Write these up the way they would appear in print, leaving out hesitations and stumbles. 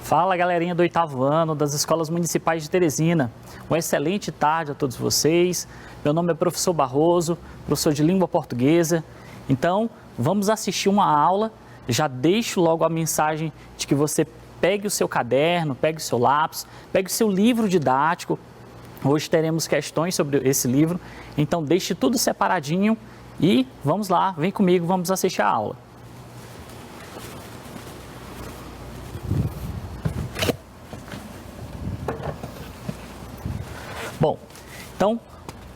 Fala, galerinha do oitavo ano das Escolas Municipais de Teresina. Uma excelente tarde a todos vocês. Meu nome é professor Barroso, professor de língua portuguesa. Então, vamos assistir uma aula. Já deixo logo a mensagem de que você pegue o seu caderno, pegue o seu lápis, pegue o seu livro didático. Hoje teremos questões sobre esse livro, então deixe tudo separadinho e vamos lá, vem comigo, vamos assistir a aula. Bom, então,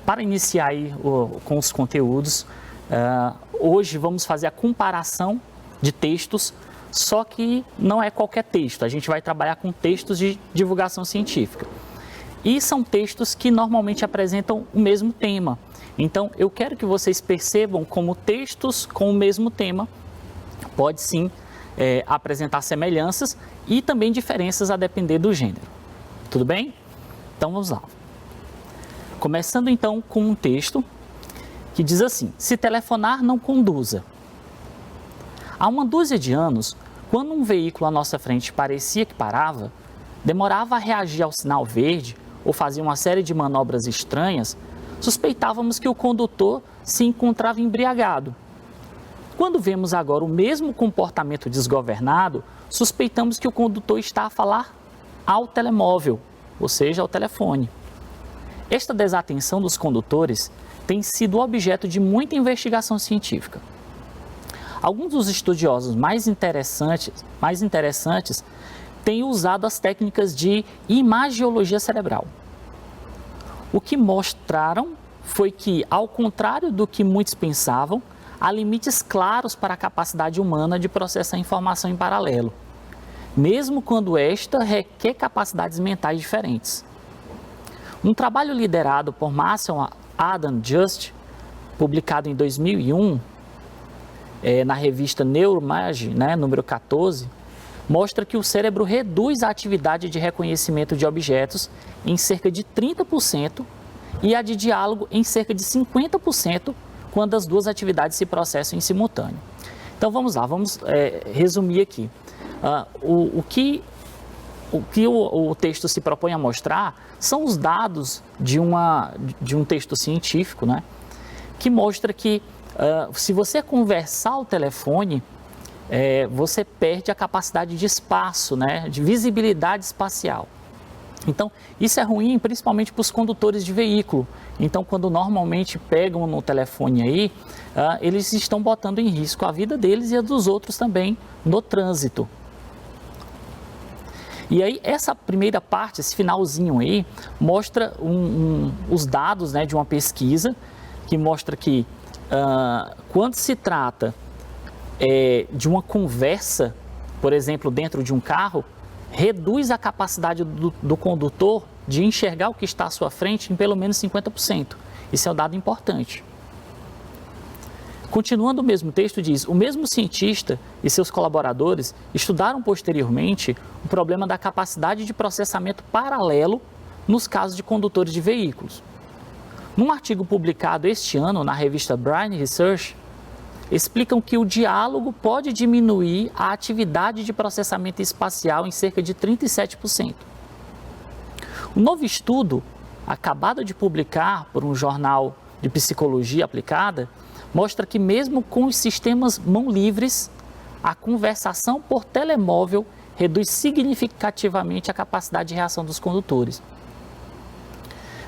para iniciar aí com os conteúdos, hoje vamos fazer a comparação de textos, só que não é qualquer texto, a gente vai trabalhar com textos de divulgação científica. E são textos que normalmente apresentam o mesmo tema. Então, eu quero que vocês percebam como textos com o mesmo tema pode sim apresentar semelhanças e também diferenças a depender do gênero. Tudo bem? Então, vamos lá. Começando então com um texto que diz assim: se telefonar, não conduza. Há uma dúzia de anos, quando um veículo à nossa frente parecia que parava, demorava a reagir ao sinal verde ou fazia uma série de manobras estranhas, suspeitávamos que o condutor se encontrava embriagado. Quando vemos agora o mesmo comportamento desgovernado, suspeitamos que o condutor está a falar ao telemóvel, ou seja, ao telefone. Esta desatenção dos condutores tem sido objeto de muita investigação científica. Alguns dos estudiosos mais interessantes têm usado as técnicas de imagiologia cerebral. O que mostraram foi que, ao contrário do que muitos pensavam, há limites claros para a capacidade humana de processar informação em paralelo, mesmo quando esta requer capacidades mentais diferentes. Um trabalho liderado por Marcel Adam Just, publicado em 2001, na revista Neuroimaging, número 14, mostra que o cérebro reduz a atividade de reconhecimento de objetos em cerca de 30% e a de diálogo em cerca de 50% quando as duas atividades se processam em simultâneo. Então vamos lá, vamos resumir aqui. O que o texto se propõe a mostrar são os dados de um texto científico, que mostra que se você conversar ao telefone, você perde a capacidade de espaço, de visibilidade espacial. Então, isso é ruim principalmente para os condutores de veículo. Então, quando normalmente pegam no telefone aí, eles estão botando em risco a vida deles e a dos outros também no trânsito. E aí, essa primeira parte, esse finalzinho aí, mostra os dados de uma pesquisa que mostra que quando se trata de uma conversa, por exemplo, dentro de um carro, reduz a capacidade do condutor de enxergar o que está à sua frente em pelo menos 50%. Isso é um dado importante. Continuando o mesmo texto, diz: o mesmo cientista e seus colaboradores estudaram posteriormente o problema da capacidade de processamento paralelo nos casos de condutores de veículos. Num artigo publicado este ano na revista Brain Research, explicam que o diálogo pode diminuir a atividade de processamento espacial em cerca de 37%. Um novo estudo, acabado de publicar por um jornal de psicologia aplicada, mostra que mesmo com os sistemas mão livres, a conversação por telemóvel reduz significativamente a capacidade de reação dos condutores.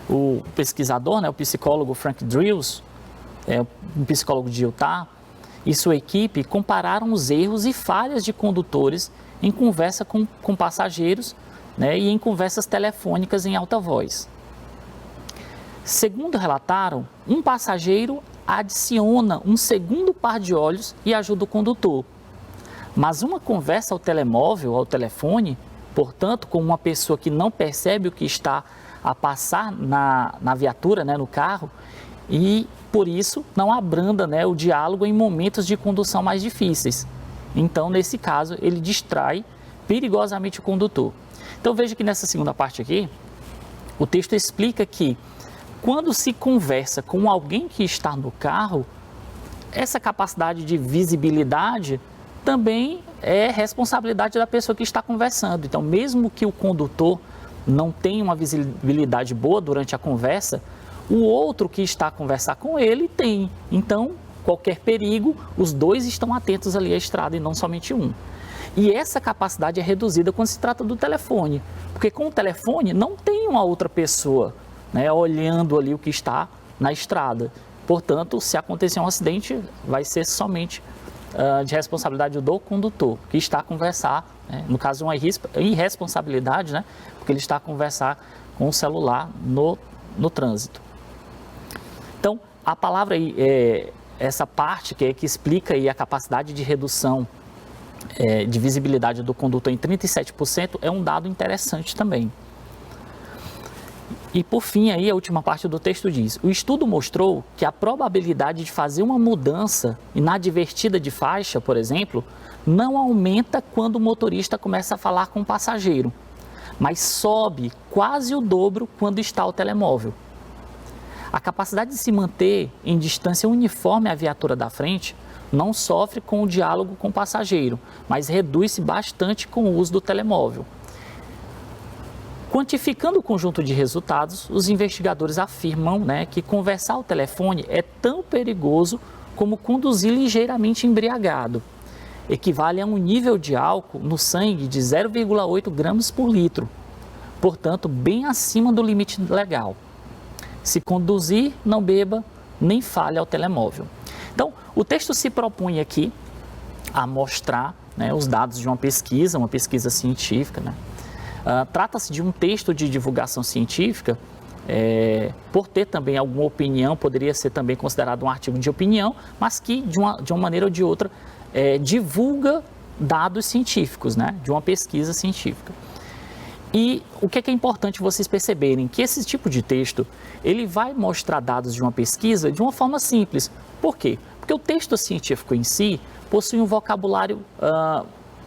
O pesquisador, o psicólogo Frank Drills, um psicólogo de Utah, e sua equipe compararam os erros e falhas de condutores em conversa com passageiros e em conversas telefônicas em alta voz. Segundo relataram, um passageiro adiciona um segundo par de olhos e ajuda o condutor. Mas uma conversa ao telemóvel, ao telefone, portanto, com uma pessoa que não percebe o que está a passar na viatura, no carro, e por isso não abranda o diálogo em momentos de condução mais difíceis. Então, nesse caso, ele distrai perigosamente o condutor. Então, veja que nessa segunda parte aqui, o texto explica que quando se conversa com alguém que está no carro, essa capacidade de visibilidade também é responsabilidade da pessoa que está conversando. Então, mesmo que o condutor não tenha uma visibilidade boa durante a conversa, o outro que está a conversar com ele tem. Então, qualquer perigo, os dois estão atentos ali à estrada e não somente um. E essa capacidade é reduzida quando se trata do telefone, porque com o telefone não tem uma outra pessoa, né, olhando ali o que está na estrada. Portanto, se acontecer um acidente, vai ser somente de responsabilidade do condutor, que está a conversar, né, no caso uma irresponsabilidade, né, porque ele está a conversar com o celular no trânsito. Então, a palavra aí, essa parte que explica aí a capacidade de redução de visibilidade do condutor em 37%, é um dado interessante também. E por fim, aí, a última parte do texto diz: o estudo mostrou que a probabilidade de fazer uma mudança inadvertida de faixa, por exemplo, não aumenta quando o motorista começa a falar com o passageiro, mas sobe quase o dobro quando está o telemóvel. A capacidade de se manter em distância uniforme à viatura da frente não sofre com o diálogo com o passageiro, mas reduz-se bastante com o uso do telemóvel. Quantificando o conjunto de resultados, os investigadores afirmam, né, que conversar ao telefone é tão perigoso como conduzir ligeiramente embriagado. Equivale a um nível de álcool no sangue de 0,8 gramas por litro, portanto, bem acima do limite legal. Se conduzir, não beba, nem fale ao telemóvel. Então, o texto se propõe aqui a mostrar, né, os dados de uma pesquisa científica, né? Trata-se de um texto de divulgação científica, por ter também alguma opinião, poderia ser também considerado um artigo de opinião, mas que de uma maneira ou de outra divulga dados científicos, né, de uma pesquisa científica. E o que é importante vocês perceberem? Que esse tipo de texto, ele vai mostrar dados de uma pesquisa de uma forma simples. Por quê? Porque o texto científico em si possui um vocabulário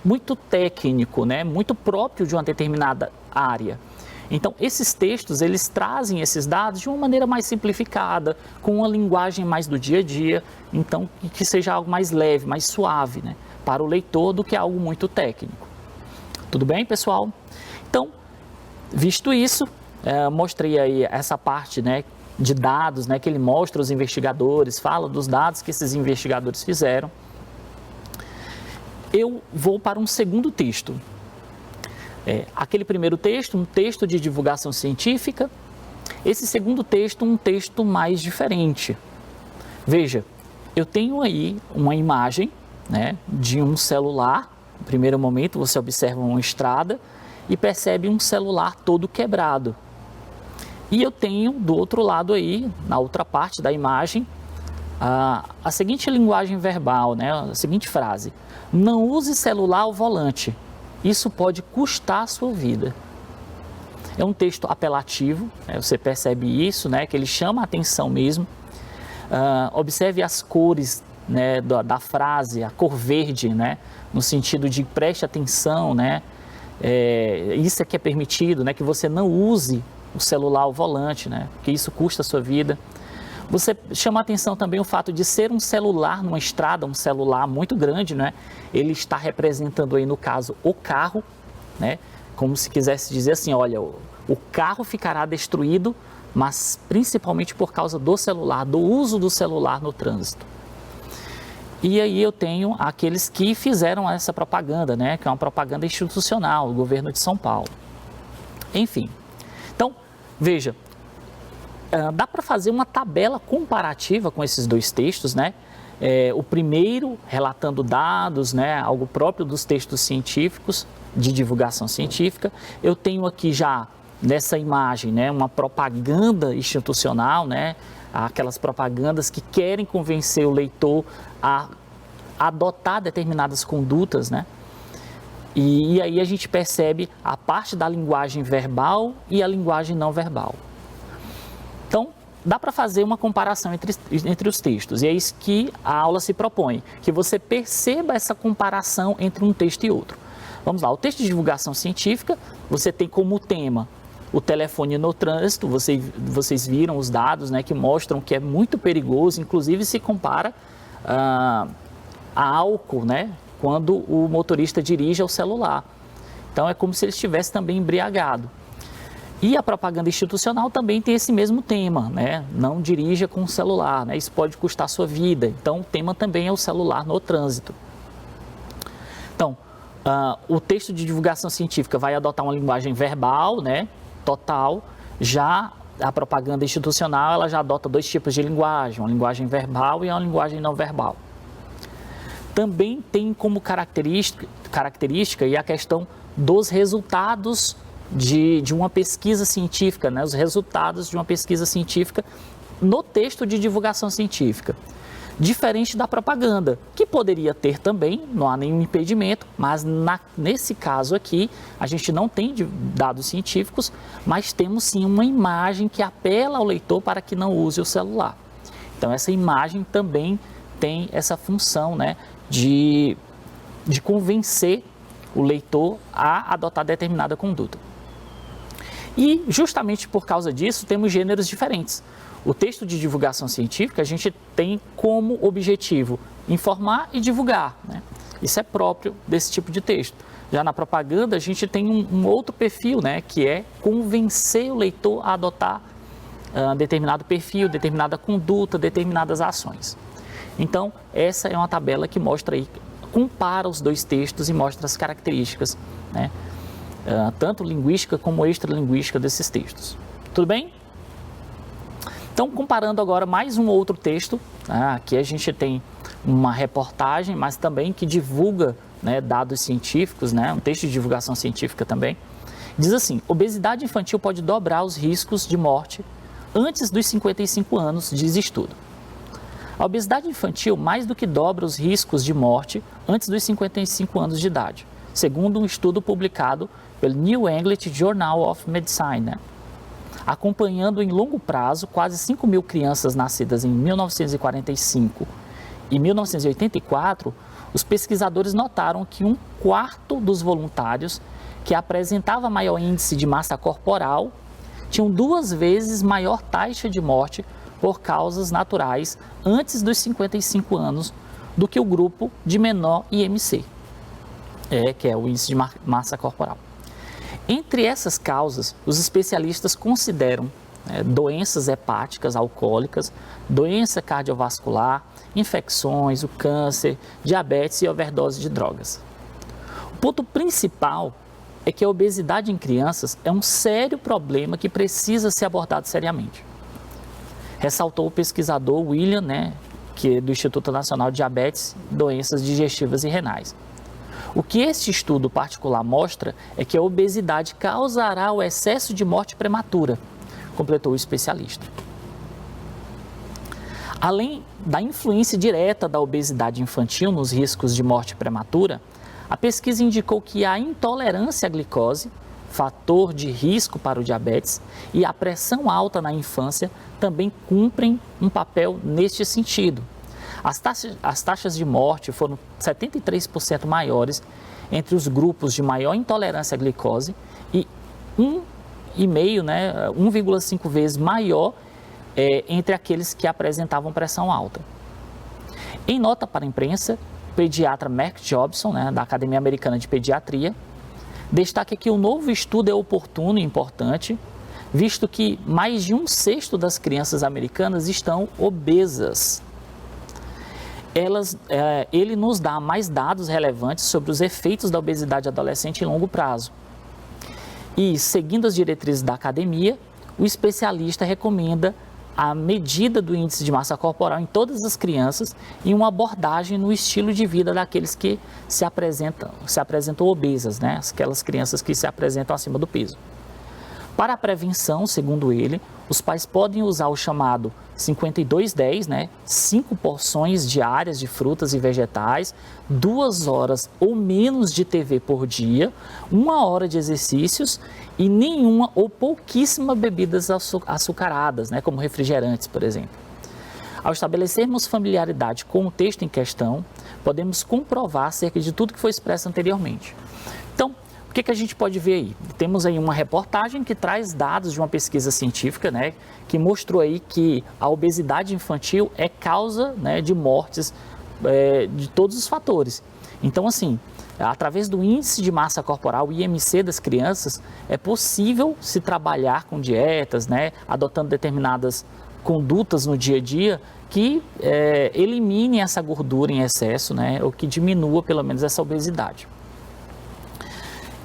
muito técnico, né? Muito próprio de uma determinada área. Então, esses textos, eles trazem esses dados de uma maneira mais simplificada, com uma linguagem mais do dia a dia, então, que seja algo mais leve, mais suave, né, para o leitor, do que algo muito técnico. Tudo bem, pessoal? Então, visto isso, mostrei aí essa parte, né, de dados, né, que ele mostra os investigadores, fala dos dados que esses investigadores fizeram. Eu vou para um segundo texto. Aquele primeiro texto, um texto de divulgação científica. Esse segundo texto, um texto mais diferente. Veja, eu tenho aí uma imagem, né, de um celular. No primeiro momento, você observa uma estrada e percebe um celular todo quebrado. E eu tenho do outro lado aí, na outra parte da imagem, a seguinte linguagem verbal, né, a seguinte frase: não use celular ao volante, isso pode custar a sua vida. É um texto apelativo, né, você percebe isso, né, que ele chama a atenção mesmo. Observe as cores, né, da frase, a cor verde, né, no sentido de preste atenção, né, isso é que é permitido, né, que você não use o celular ao volante, né, porque isso custa a sua vida. Você chama a atenção também o fato de ser um celular numa estrada, um celular muito grande, né? Ele está representando aí, no caso, o carro, né? Como se quisesse dizer assim, olha, o carro ficará destruído, mas principalmente por causa do celular, do uso do celular no trânsito. E aí eu tenho aqueles que fizeram essa propaganda, né? Que é uma propaganda institucional, o governo de São Paulo. Enfim, então, veja, dá para fazer uma tabela comparativa com esses dois textos, né? O primeiro relatando dados, né, algo próprio dos textos científicos, de divulgação científica. Eu tenho aqui já nessa imagem, né, uma propaganda institucional, né, aquelas propagandas que querem convencer o leitor a adotar determinadas condutas, né? E aí a gente percebe a parte da linguagem verbal e a linguagem não verbal. Então, dá para fazer uma comparação entre os textos, e é isso que a aula se propõe, que você perceba essa comparação entre um texto e outro. Vamos lá, o texto de divulgação científica, você tem como tema o telefone no trânsito, vocês viram os dados, né, que mostram que é muito perigoso, inclusive se compara a álcool, né, quando o motorista dirige ao celular. Então, é como se ele estivesse também embriagado. E a propaganda institucional também tem esse mesmo tema, né? Não dirija com o celular, né? Isso pode custar a sua vida. Então, o tema também é o celular no trânsito. Então, o texto de divulgação científica vai adotar uma linguagem verbal, né? Total. Já a propaganda institucional, ela já adota dois tipos de linguagem, uma linguagem verbal e uma linguagem não verbal. Também tem como característica a questão dos resultados de uma pesquisa científica, né? Os resultados de uma pesquisa científica no texto de divulgação científica. Diferente da propaganda, que poderia ter também, não há nenhum impedimento, mas nesse caso aqui, a gente não tem dados científicos, mas temos sim uma imagem que apela ao leitor para que não use o celular. Então, essa imagem também tem essa função, né, de convencer o leitor a adotar determinada conduta. E, justamente por causa disso, temos gêneros diferentes. O texto de divulgação científica, a gente tem como objetivo informar e divulgar, né? Isso é próprio desse tipo de texto. Já na propaganda, a gente tem um outro perfil, né? Que é convencer o leitor a adotar determinado perfil, determinada conduta, determinadas ações. Então, essa é uma tabela que mostra aí, compara os dois textos e mostra as características, né? Tanto linguística como extralinguística desses textos. Tudo bem? Então, comparando agora mais um outro texto, aqui a gente tem uma reportagem, mas também que divulga, né, dados científicos, né, um texto de divulgação científica também. Diz assim: obesidade infantil pode dobrar os riscos de morte antes dos 55 anos, diz estudo. A obesidade infantil mais do que dobra os riscos de morte antes dos 55 anos de idade, segundo um estudo publicado pelo New England Journal of Medicine, né? Acompanhando em longo prazo quase 5 mil crianças nascidas em 1945 e 1984, os pesquisadores notaram que 1/4 dos voluntários que apresentava maior índice de massa corporal tinham 2 vezes maior taxa de morte por causas naturais antes dos 55 anos do que o grupo de menor IMC, que é o índice de massa corporal. Entre essas causas, os especialistas consideram doenças hepáticas alcoólicas, doença cardiovascular, infecções, o câncer, diabetes e overdose de drogas. O ponto principal é que a obesidade em crianças é um sério problema que precisa ser abordado seriamente. Ressaltou o pesquisador William, que é do Instituto Nacional de Diabetes, Doenças Digestivas e Renais. O que este estudo particular mostra é que a obesidade causará o excesso de morte prematura, completou o especialista. Além da influência direta da obesidade infantil nos riscos de morte prematura, a pesquisa indicou que a intolerância à glicose, fator de risco para o diabetes, e a pressão alta na infância também cumprem um papel neste sentido. As taxas de morte foram 73% maiores entre os grupos de maior intolerância à glicose e 1,5 vezes maior entre aqueles que apresentavam pressão alta. Em nota para a imprensa, o pediatra Mark Jobson, da Academia Americana de Pediatria, destaca que o novo estudo é oportuno e importante, visto que mais de 1/6 das crianças americanas estão obesas. Ele nos dá mais dados relevantes sobre os efeitos da obesidade adolescente em longo prazo. E, seguindo as diretrizes da academia, o especialista recomenda a medida do índice de massa corporal em todas as crianças e uma abordagem no estilo de vida daqueles que se apresentam obesas, aquelas crianças que se apresentam acima do peso. Para a prevenção, segundo ele, os pais podem usar o chamado 52-10, 5 porções diárias de frutas e vegetais, 2 horas ou menos de TV por dia, 1 hora de exercícios e nenhuma ou pouquíssima bebidas açucaradas, como refrigerantes, por exemplo. Ao estabelecermos familiaridade com o texto em questão, podemos comprovar acerca de tudo que foi expresso anteriormente. Então, o que a gente pode ver aí? Temos aí uma reportagem que traz dados de uma pesquisa científica, que mostrou aí que a obesidade infantil é causa, de mortes de todos os fatores. Então, assim, através do índice de massa corporal, o IMC das crianças, é possível se trabalhar com dietas, né, adotando determinadas condutas no dia a dia que elimine essa gordura em excesso, né, ou que diminua pelo menos essa obesidade.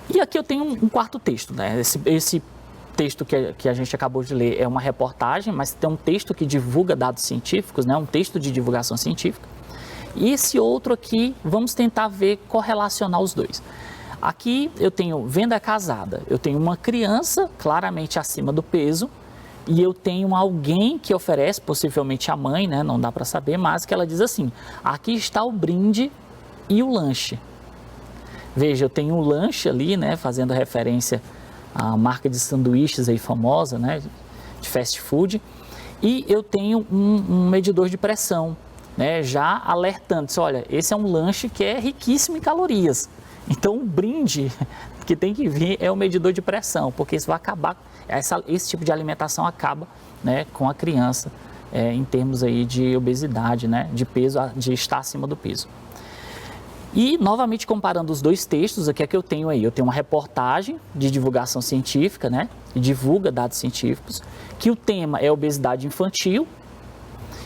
E aqui eu tenho um quarto texto, né, esse texto que a gente acabou de ler é uma reportagem, mas tem um texto que divulga dados científicos, né, um texto de divulgação científica. E esse outro aqui, vamos tentar correlacionar os dois. Aqui eu tenho venda casada, eu tenho uma criança claramente acima do peso e eu tenho alguém que oferece, possivelmente a mãe, né, não dá para saber, mas que ela diz assim, aqui está o brinde e o lanche. Veja, eu tenho um lanche ali, né, fazendo referência à marca de sanduíches aí famosa, né, de fast food, e eu tenho um medidor de pressão, né, já alertando, olha, esse é um lanche que é riquíssimo em calorias. Então, o brinde que tem que vir é o medidor de pressão, porque isso vai acabar, esse tipo de alimentação acaba, né, com a criança, em termos aí de obesidade, né, de peso, de estar acima do peso. E, novamente, comparando os dois textos, o que é que eu tenho aí? Eu tenho uma reportagem de divulgação científica, né, que divulga dados científicos, que o tema é obesidade infantil.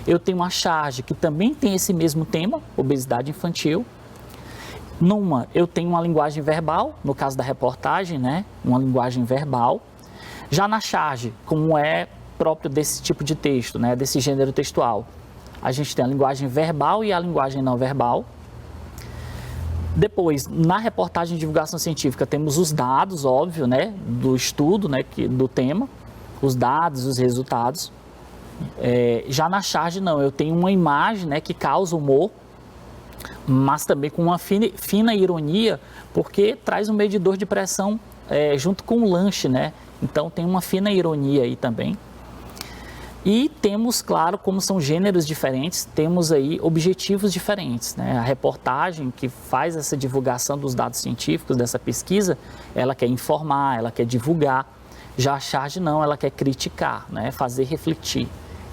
Eu tenho uma charge que também tem esse mesmo tema, obesidade infantil. Numa, eu tenho uma linguagem verbal, no caso da reportagem, né, uma linguagem verbal. Já na charge, como é próprio desse tipo de texto, né, desse gênero textual, a gente tem a linguagem verbal e a linguagem não verbal. Depois, na reportagem de divulgação científica, temos os dados, óbvio, né, do estudo, né, do tema, os dados, os resultados. Já na charge, não, eu tenho uma imagem, né, que causa humor, mas também com uma fina ironia, porque traz um medidor de pressão junto com o lanche, né? Então tem uma fina ironia aí também. E temos, claro, como são gêneros diferentes, temos aí objetivos diferentes, né? A reportagem que faz essa divulgação dos dados científicos dessa pesquisa, ela quer informar, ela quer divulgar. Já a charge não, ela quer criticar, né? Fazer refletir.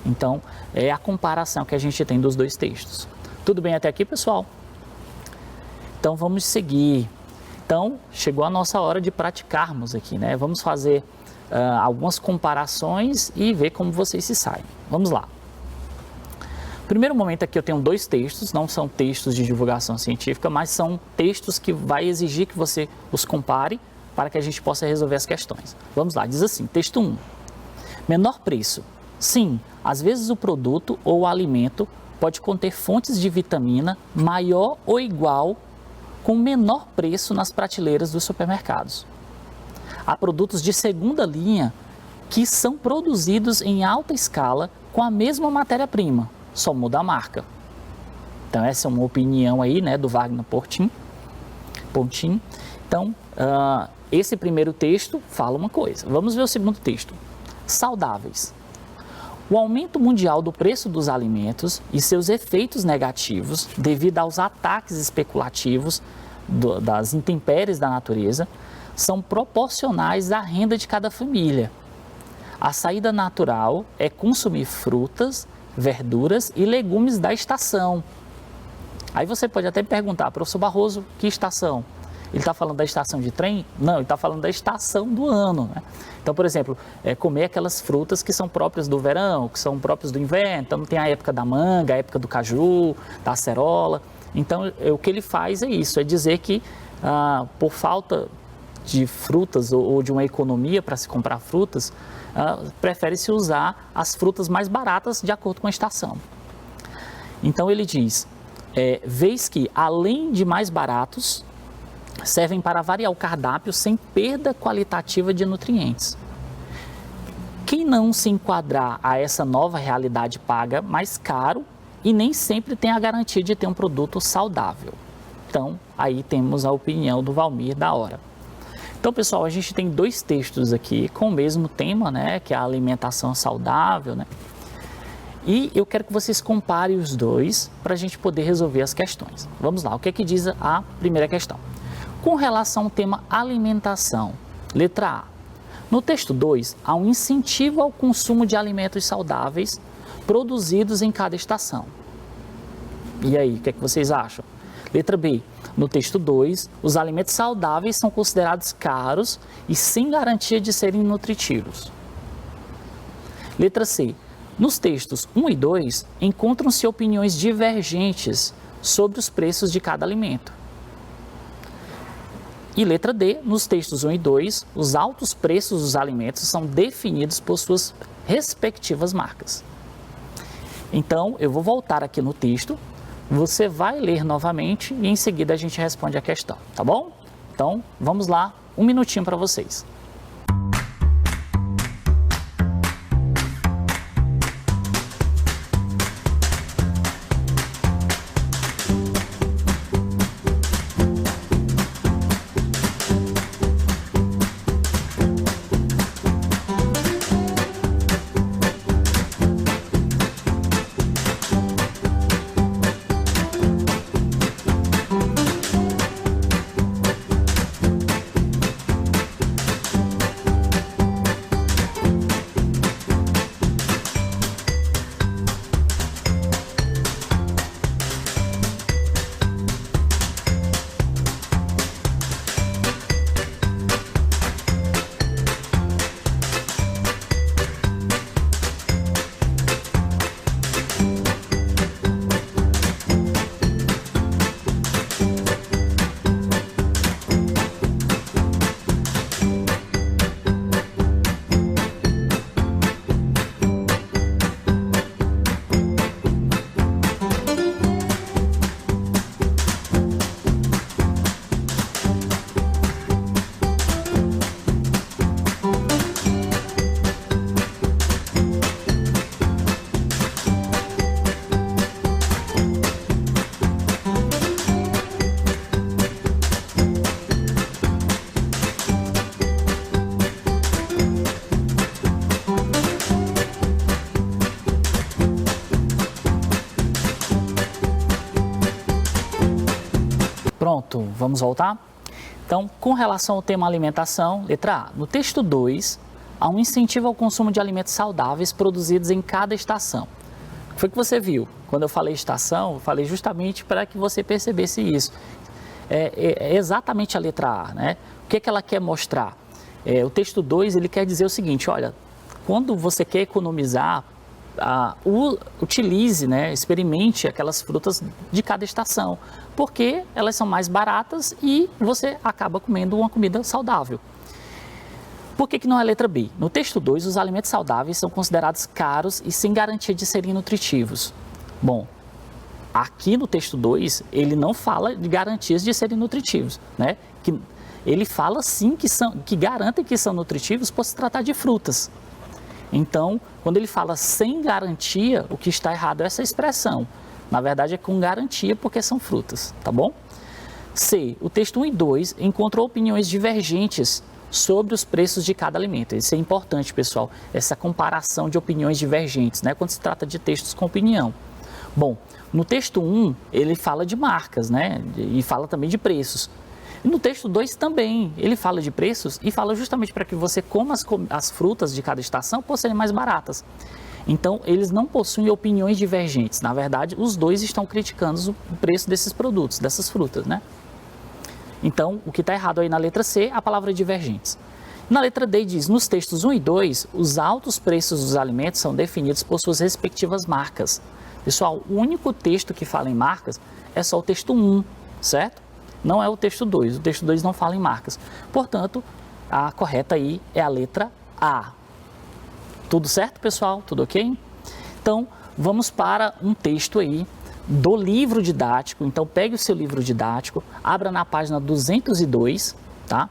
Então, é a comparação que a gente tem dos dois textos. Tudo bem até aqui, pessoal? Então, vamos seguir. Então, chegou a nossa hora de praticarmos aqui, né? Vamos fazer algumas comparações e ver como vocês se saem. Vamos lá. Primeiro momento aqui eu tenho dois textos, não são textos de divulgação científica, mas são textos que vai exigir que você os compare para que a gente possa resolver as questões. Vamos lá, diz assim, texto 1. Menor preço. Sim, às vezes o produto ou o alimento pode conter fontes de vitamina maior ou igual com menor preço nas prateleiras dos supermercados. Há produtos de segunda linha que são produzidos em alta escala com a mesma matéria-prima, só muda a marca. Então essa é uma opinião aí, né, do Wagner Pontin. Então, esse primeiro texto fala uma coisa. Vamos ver o segundo texto. Saudáveis. O aumento mundial do preço dos alimentos e seus efeitos negativos devido aos ataques especulativos das intempéries da natureza são proporcionais à renda de cada família. A saída natural é consumir frutas, verduras e legumes da estação. Aí você pode até perguntar, professor Barroso, que estação? Ele está falando da estação de trem? Não, ele está falando da estação do ano, né? Então, por exemplo, comer aquelas frutas que são próprias do verão, que são próprias do inverno. Então, tem a época da manga, a época do caju, da acerola. Então, o que ele faz é isso, é dizer que por falta de frutas ou de uma economia para se comprar frutas, prefere-se usar as frutas mais baratas de acordo com a estação. Então, ele diz, vez que, além de mais baratos, servem para variar o cardápio sem perda qualitativa de nutrientes. Quem não se enquadrar a essa nova realidade paga mais caro e nem sempre tem a garantia de ter um produto saudável. Então, aí temos a opinião do Valmir da hora. Então, pessoal, a gente tem dois textos aqui com o mesmo tema, né, que é a alimentação saudável, né? E eu quero que vocês comparem os dois para a gente poder resolver as questões. Vamos lá, o que é que diz a primeira questão? Com relação ao tema alimentação, letra A. No texto 2, há um incentivo ao consumo de alimentos saudáveis produzidos em cada estação. E aí, o que é que vocês acham? Letra B. no texto 2, os alimentos saudáveis são considerados caros e sem garantia de serem nutritivos. Letra C. Nos textos 1 e 2, encontram-se opiniões divergentes sobre os preços de cada alimento. E letra D, nos textos 1 e 2, os altos preços dos alimentos são definidos por suas respectivas marcas. Então, eu vou voltar aqui no texto, você vai ler novamente e em seguida a gente responde a questão, tá bom? Então, vamos lá, um minutinho para vocês. Pronto, vamos voltar? Então, com relação ao tema alimentação, letra A. No texto 2, há um incentivo ao consumo de alimentos saudáveis produzidos em cada estação. O que foi que você viu? Quando eu falei estação, eu falei justamente para que você percebesse isso. É exatamente a letra A, né? O que ela quer mostrar? O texto 2, ele quer dizer o seguinte, olha, quando você quer economizar, utilize, né, experimente aquelas frutas de cada estação, porque elas são mais baratas e você acaba comendo uma comida saudável. Por que não é letra B? No texto 2, os alimentos saudáveis são considerados caros e sem garantia de serem nutritivos. Bom, aqui no texto 2, ele não fala de garantias de serem nutritivos, né? Ele fala sim que garantem que são nutritivos por se tratar de frutas. Então, quando ele fala sem garantia, o que está errado é essa expressão. Na verdade, é com garantia porque são frutas, tá bom? C. O texto 1 e 2 encontrou opiniões divergentes sobre os preços de cada alimento. Isso é importante, pessoal, essa comparação de opiniões divergentes, né? Quando se trata de textos com opinião. Bom, no texto 1, ele fala de marcas, né? E fala também de preços. E no texto 2 também, ele fala de preços e fala justamente para que você coma as frutas de cada estação por serem mais baratas. Então, eles não possuem opiniões divergentes. Na verdade, os dois estão criticando o preço desses produtos, dessas frutas, né? Então, o que está errado aí na letra C, a palavra divergentes. Na letra D diz, nos textos 1 e 2, os altos preços dos alimentos são definidos por suas respectivas marcas. Pessoal, o único texto que fala em marcas é só o texto 1, certo? Não é o texto 2, o texto 2 não fala em marcas. Portanto, a correta aí é a letra A. Tudo certo, pessoal? Tudo ok? Então, vamos para um texto aí do livro didático. Então, pegue o seu livro didático, abra na página 202, tá?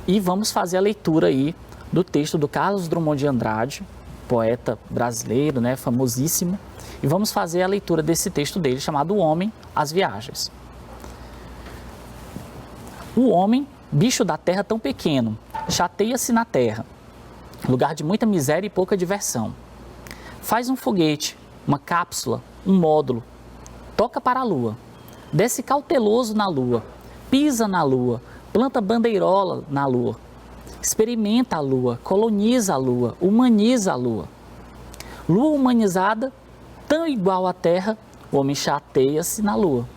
E vamos fazer a leitura aí do texto do Carlos Drummond de Andrade, poeta brasileiro, né, famosíssimo. E vamos fazer a leitura desse texto dele, chamado O Homem, as Viagens. O homem, bicho da terra tão pequeno, chateia-se na terra, lugar de muita miséria e pouca diversão. Faz um foguete, uma cápsula, um módulo, toca para a lua, desce cauteloso na lua, pisa na lua, planta bandeirola na lua, experimenta a lua, coloniza a lua, humaniza a lua. Lua humanizada, tão igual à terra, o homem chateia-se na lua.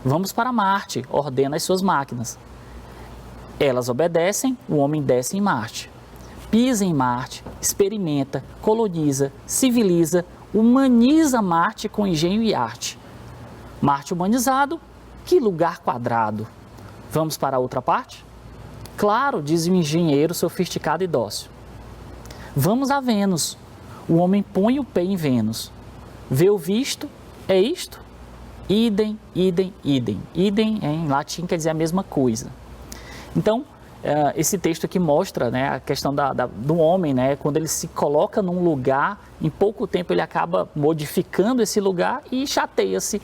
Vamos para Marte, ordena as suas máquinas. Elas obedecem, o homem desce em Marte. Pisa em Marte, experimenta, coloniza, civiliza, humaniza Marte com engenho e arte. Marte humanizado, que lugar quadrado. Vamos para a outra parte? Claro, diz o engenheiro sofisticado e dócil. Vamos a Vênus. O homem põe o pé em Vênus. Vê o visto, é isto? Idem, idem, idem. Idem em latim quer dizer a mesma coisa. Então, esse texto aqui mostra, né, a questão do homem, né, quando ele se coloca num lugar, em pouco tempo ele acaba modificando esse lugar e chateia-se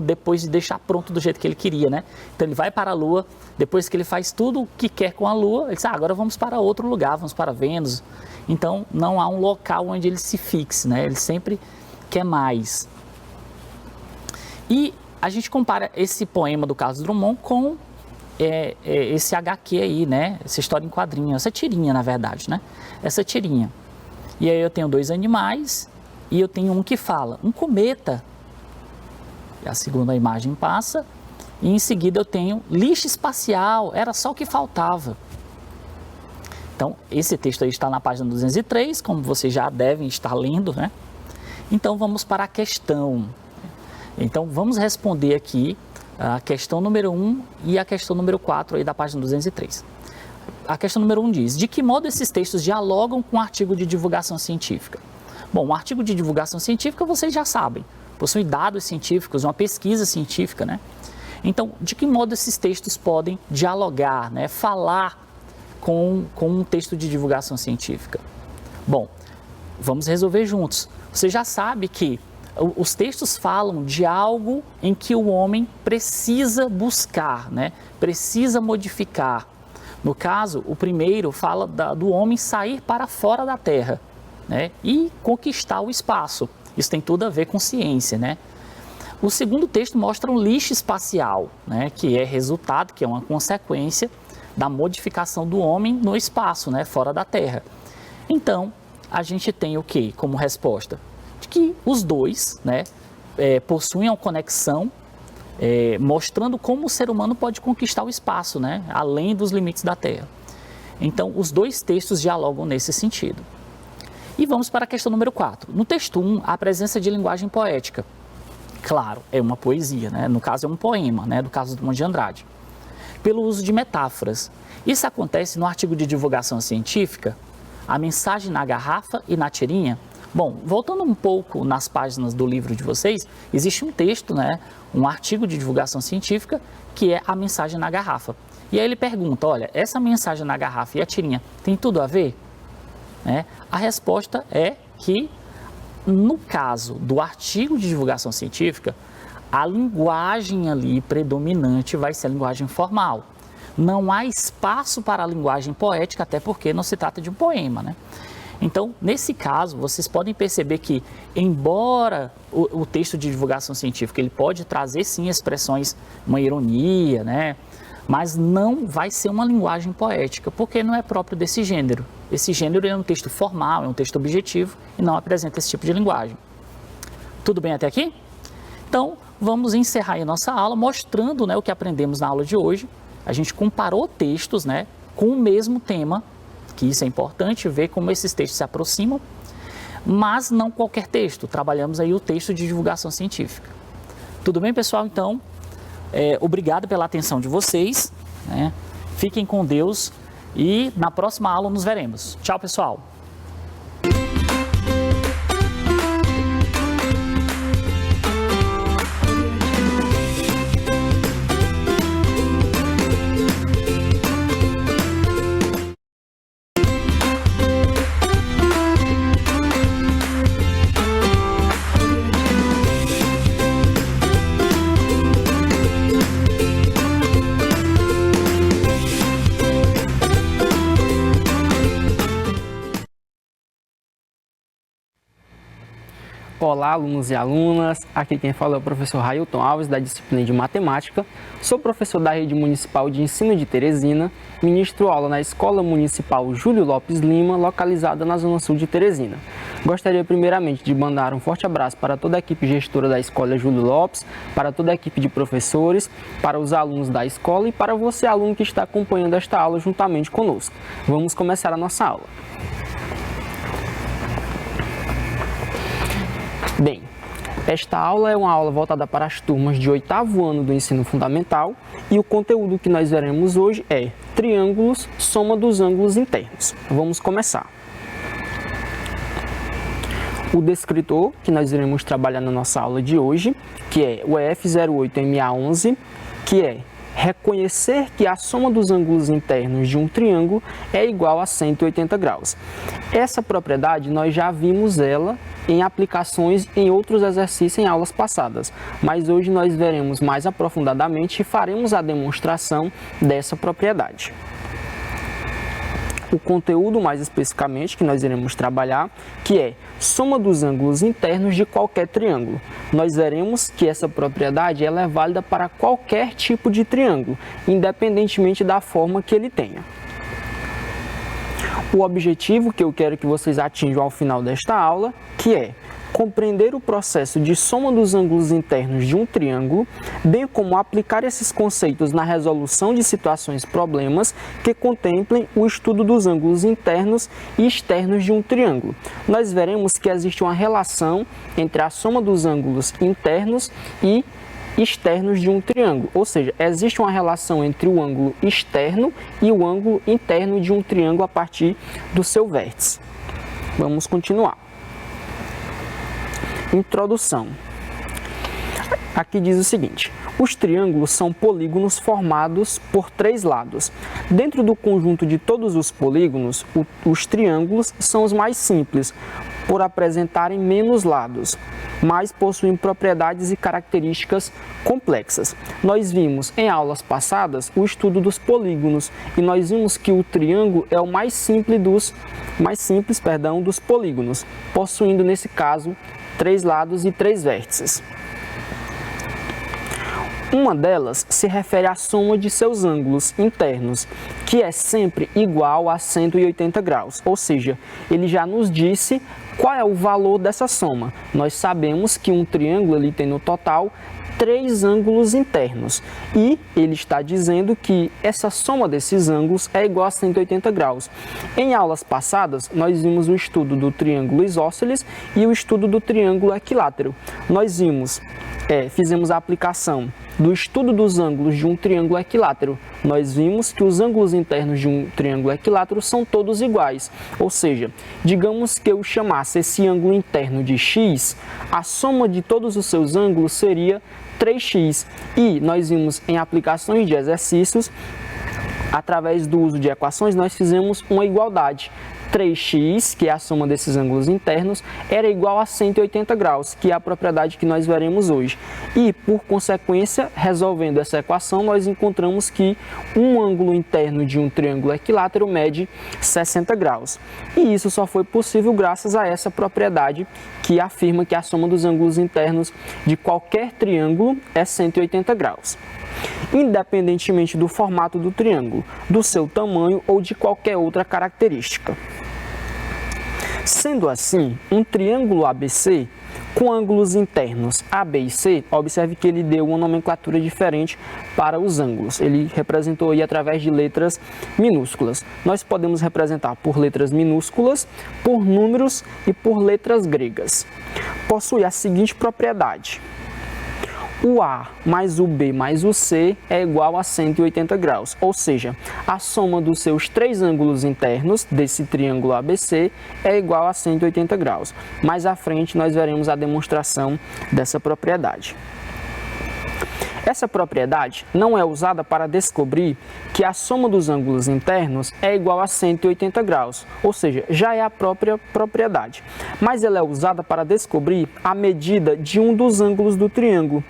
depois de deixar pronto do jeito que ele queria, né? Então ele vai para a Lua, depois que ele faz tudo o que quer com a Lua, ele diz, agora vamos para outro lugar, vamos para Vênus. Então não há um local onde ele se fixe, né? Ele sempre quer mais. E a gente compara esse poema do Carlos Drummond com esse HQ aí, né? Essa história em quadrinho, essa tirinha, na verdade, né? Essa tirinha. E aí eu tenho dois animais e eu tenho um que fala, um cometa. A segunda imagem passa e em seguida eu tenho lixo espacial, era só o que faltava. Então, esse texto aí está na página 203, como vocês já devem estar lendo, né? Então, vamos para a questão. Então, vamos responder aqui a questão número 1 e a questão número 4 aí da página 203. A questão número 1 diz, de que modo esses textos dialogam com o artigo de divulgação científica? Bom, o artigo de divulgação científica vocês já sabem, possui dados científicos, uma pesquisa científica, né? Então, de que modo esses textos podem dialogar, né? Falar com um texto de divulgação científica? Bom, vamos resolver juntos. Você já sabe que os textos falam de algo em que o homem precisa buscar, né? Precisa modificar. No caso, o primeiro fala do homem sair para fora da Terra, né? E conquistar o espaço. Isso tem tudo a ver com ciência, né? O segundo texto mostra um lixo espacial, né? Que é resultado, que é uma consequência da modificação do homem no espaço, né? Fora da Terra. Então, a gente tem o que como resposta? De que os dois, né? Possuem uma conexão, mostrando como o ser humano pode conquistar o espaço, né? Além dos limites da Terra. Então, os dois textos dialogam nesse sentido. E vamos para a questão número 4. No texto 1, a presença de linguagem poética. Claro, é uma poesia, né? No caso é um poema, né? Do caso do Drummond de Andrade. Pelo uso de metáforas. Isso acontece no artigo de divulgação científica, a mensagem na garrafa e na tirinha. Bom, voltando um pouco nas páginas do livro de vocês, existe um texto, né? Um artigo de divulgação científica, que é a mensagem na garrafa. E aí ele pergunta, olha, essa mensagem na garrafa e a tirinha tem tudo a ver? A resposta é que, no caso do artigo de divulgação científica, a linguagem ali predominante vai ser a linguagem formal. Não há espaço para a linguagem poética, até porque não se trata de um poema, né? Então, nesse caso, vocês podem perceber que, embora o texto de divulgação científica ele pode trazer sim expressões, uma ironia, né? Mas não vai ser uma linguagem poética, porque não é próprio desse gênero. Esse gênero é um texto formal, é um texto objetivo e não apresenta esse tipo de linguagem. Tudo bem até aqui? Então, vamos encerrar a nossa aula mostrando, né, o que aprendemos na aula de hoje. A gente comparou textos, né, com o mesmo tema, que isso é importante, ver como esses textos se aproximam, mas não qualquer texto. Trabalhamos aí o texto de divulgação científica. Tudo bem, pessoal? Então, obrigado pela atenção de vocês, né? Fiquem com Deus e na próxima aula nos veremos. Tchau, pessoal! Olá, alunos e alunas, aqui quem fala é o professor Railton Alves, da disciplina de Matemática. Sou professor da Rede Municipal de Ensino de Teresina, ministro aula na Escola Municipal Júlio Lopes Lima, localizada na Zona Sul de Teresina. Gostaria primeiramente de mandar um forte abraço para toda a equipe gestora da Escola Júlio Lopes, para toda a equipe de professores, para os alunos da escola e para você, aluno que está acompanhando esta aula juntamente conosco. Vamos começar a nossa aula. Bem, esta aula é uma aula voltada para as turmas de 8º ano do ensino fundamental e o conteúdo que nós veremos hoje é triângulos, soma dos ângulos internos. Vamos começar. O descritor que nós iremos trabalhar na nossa aula de hoje, que é o EF08MA11, que é reconhecer que a soma dos ângulos internos de um triângulo é igual a 180 graus. Essa propriedade nós já vimos ela em aplicações em outros exercícios em aulas passadas, mas hoje nós veremos mais aprofundadamente e faremos a demonstração dessa propriedade. O conteúdo mais especificamente que nós iremos trabalhar, que é soma dos ângulos internos de qualquer triângulo. Nós veremos que essa propriedade ela é válida para qualquer tipo de triângulo, independentemente da forma que ele tenha. O objetivo que eu quero que vocês atinjam ao final desta aula, que é compreender o processo de soma dos ângulos internos de um triângulo, bem como aplicar esses conceitos na resolução de situações problemas que contemplem o estudo dos ângulos internos e externos de um triângulo. Nós veremos que existe uma relação entre a soma dos ângulos internos e externos de um triângulo, ou seja, existe uma relação entre o ângulo externo e o ângulo interno de um triângulo a partir do seu vértice. Vamos continuar. Introdução. Aqui diz o seguinte: os triângulos são polígonos formados por 3 lados. Dentro do conjunto de todos os polígonos, os triângulos são os mais simples, por apresentarem menos lados, mas possuem propriedades e características complexas. Nós vimos em aulas passadas o estudo dos polígonos e nós vimos que o triângulo é o mais simples dos polígonos, possuindo nesse caso 3 lados e 3 vértices. Uma delas se refere à soma de seus ângulos internos, que é sempre igual a 180 graus, ou seja, ele já nos disse qual é o valor dessa soma. Nós sabemos que um triângulo ele tem no total 3 ângulos internos e ele está dizendo que essa soma desses ângulos é igual a 180 graus. Em aulas passadas, nós vimos o estudo do triângulo isósceles e o estudo do triângulo equilátero. Nós fizemos a aplicação do estudo dos ângulos de um triângulo equilátero. Nós vimos que os ângulos internos de um triângulo equilátero são todos iguais, ou seja, digamos que eu chamasse esse ângulo interno de x, a soma de todos os seus ângulos seria 3x. E nós vimos em aplicações de exercícios, através do uso de equações, nós fizemos uma igualdade. 3x, que é a soma desses ângulos internos, era igual a 180 graus, que é a propriedade que nós veremos hoje. E, por consequência, resolvendo essa equação, nós encontramos que um ângulo interno de um triângulo equilátero mede 60 graus. E isso só foi possível graças a essa propriedade que afirma que a soma dos ângulos internos de qualquer triângulo é 180 graus. Independentemente do formato do triângulo, do seu tamanho ou de qualquer outra característica. Sendo assim, um triângulo ABC com ângulos internos AB e C, observe que ele deu uma nomenclatura diferente para os ângulos. Ele representou aí através de letras minúsculas. Nós podemos representar por letras minúsculas, por números e por letras gregas. Possui a seguinte propriedade: o A mais o B mais o C é igual a 180 graus, ou seja, a soma dos seus 3 ângulos internos desse triângulo ABC é igual a 180 graus. Mais à frente nós veremos a demonstração dessa propriedade. Essa propriedade não é usada para descobrir que a soma dos ângulos internos é igual a 180 graus, ou seja, já é a própria propriedade, mas ela é usada para descobrir a medida de um dos ângulos do triângulo,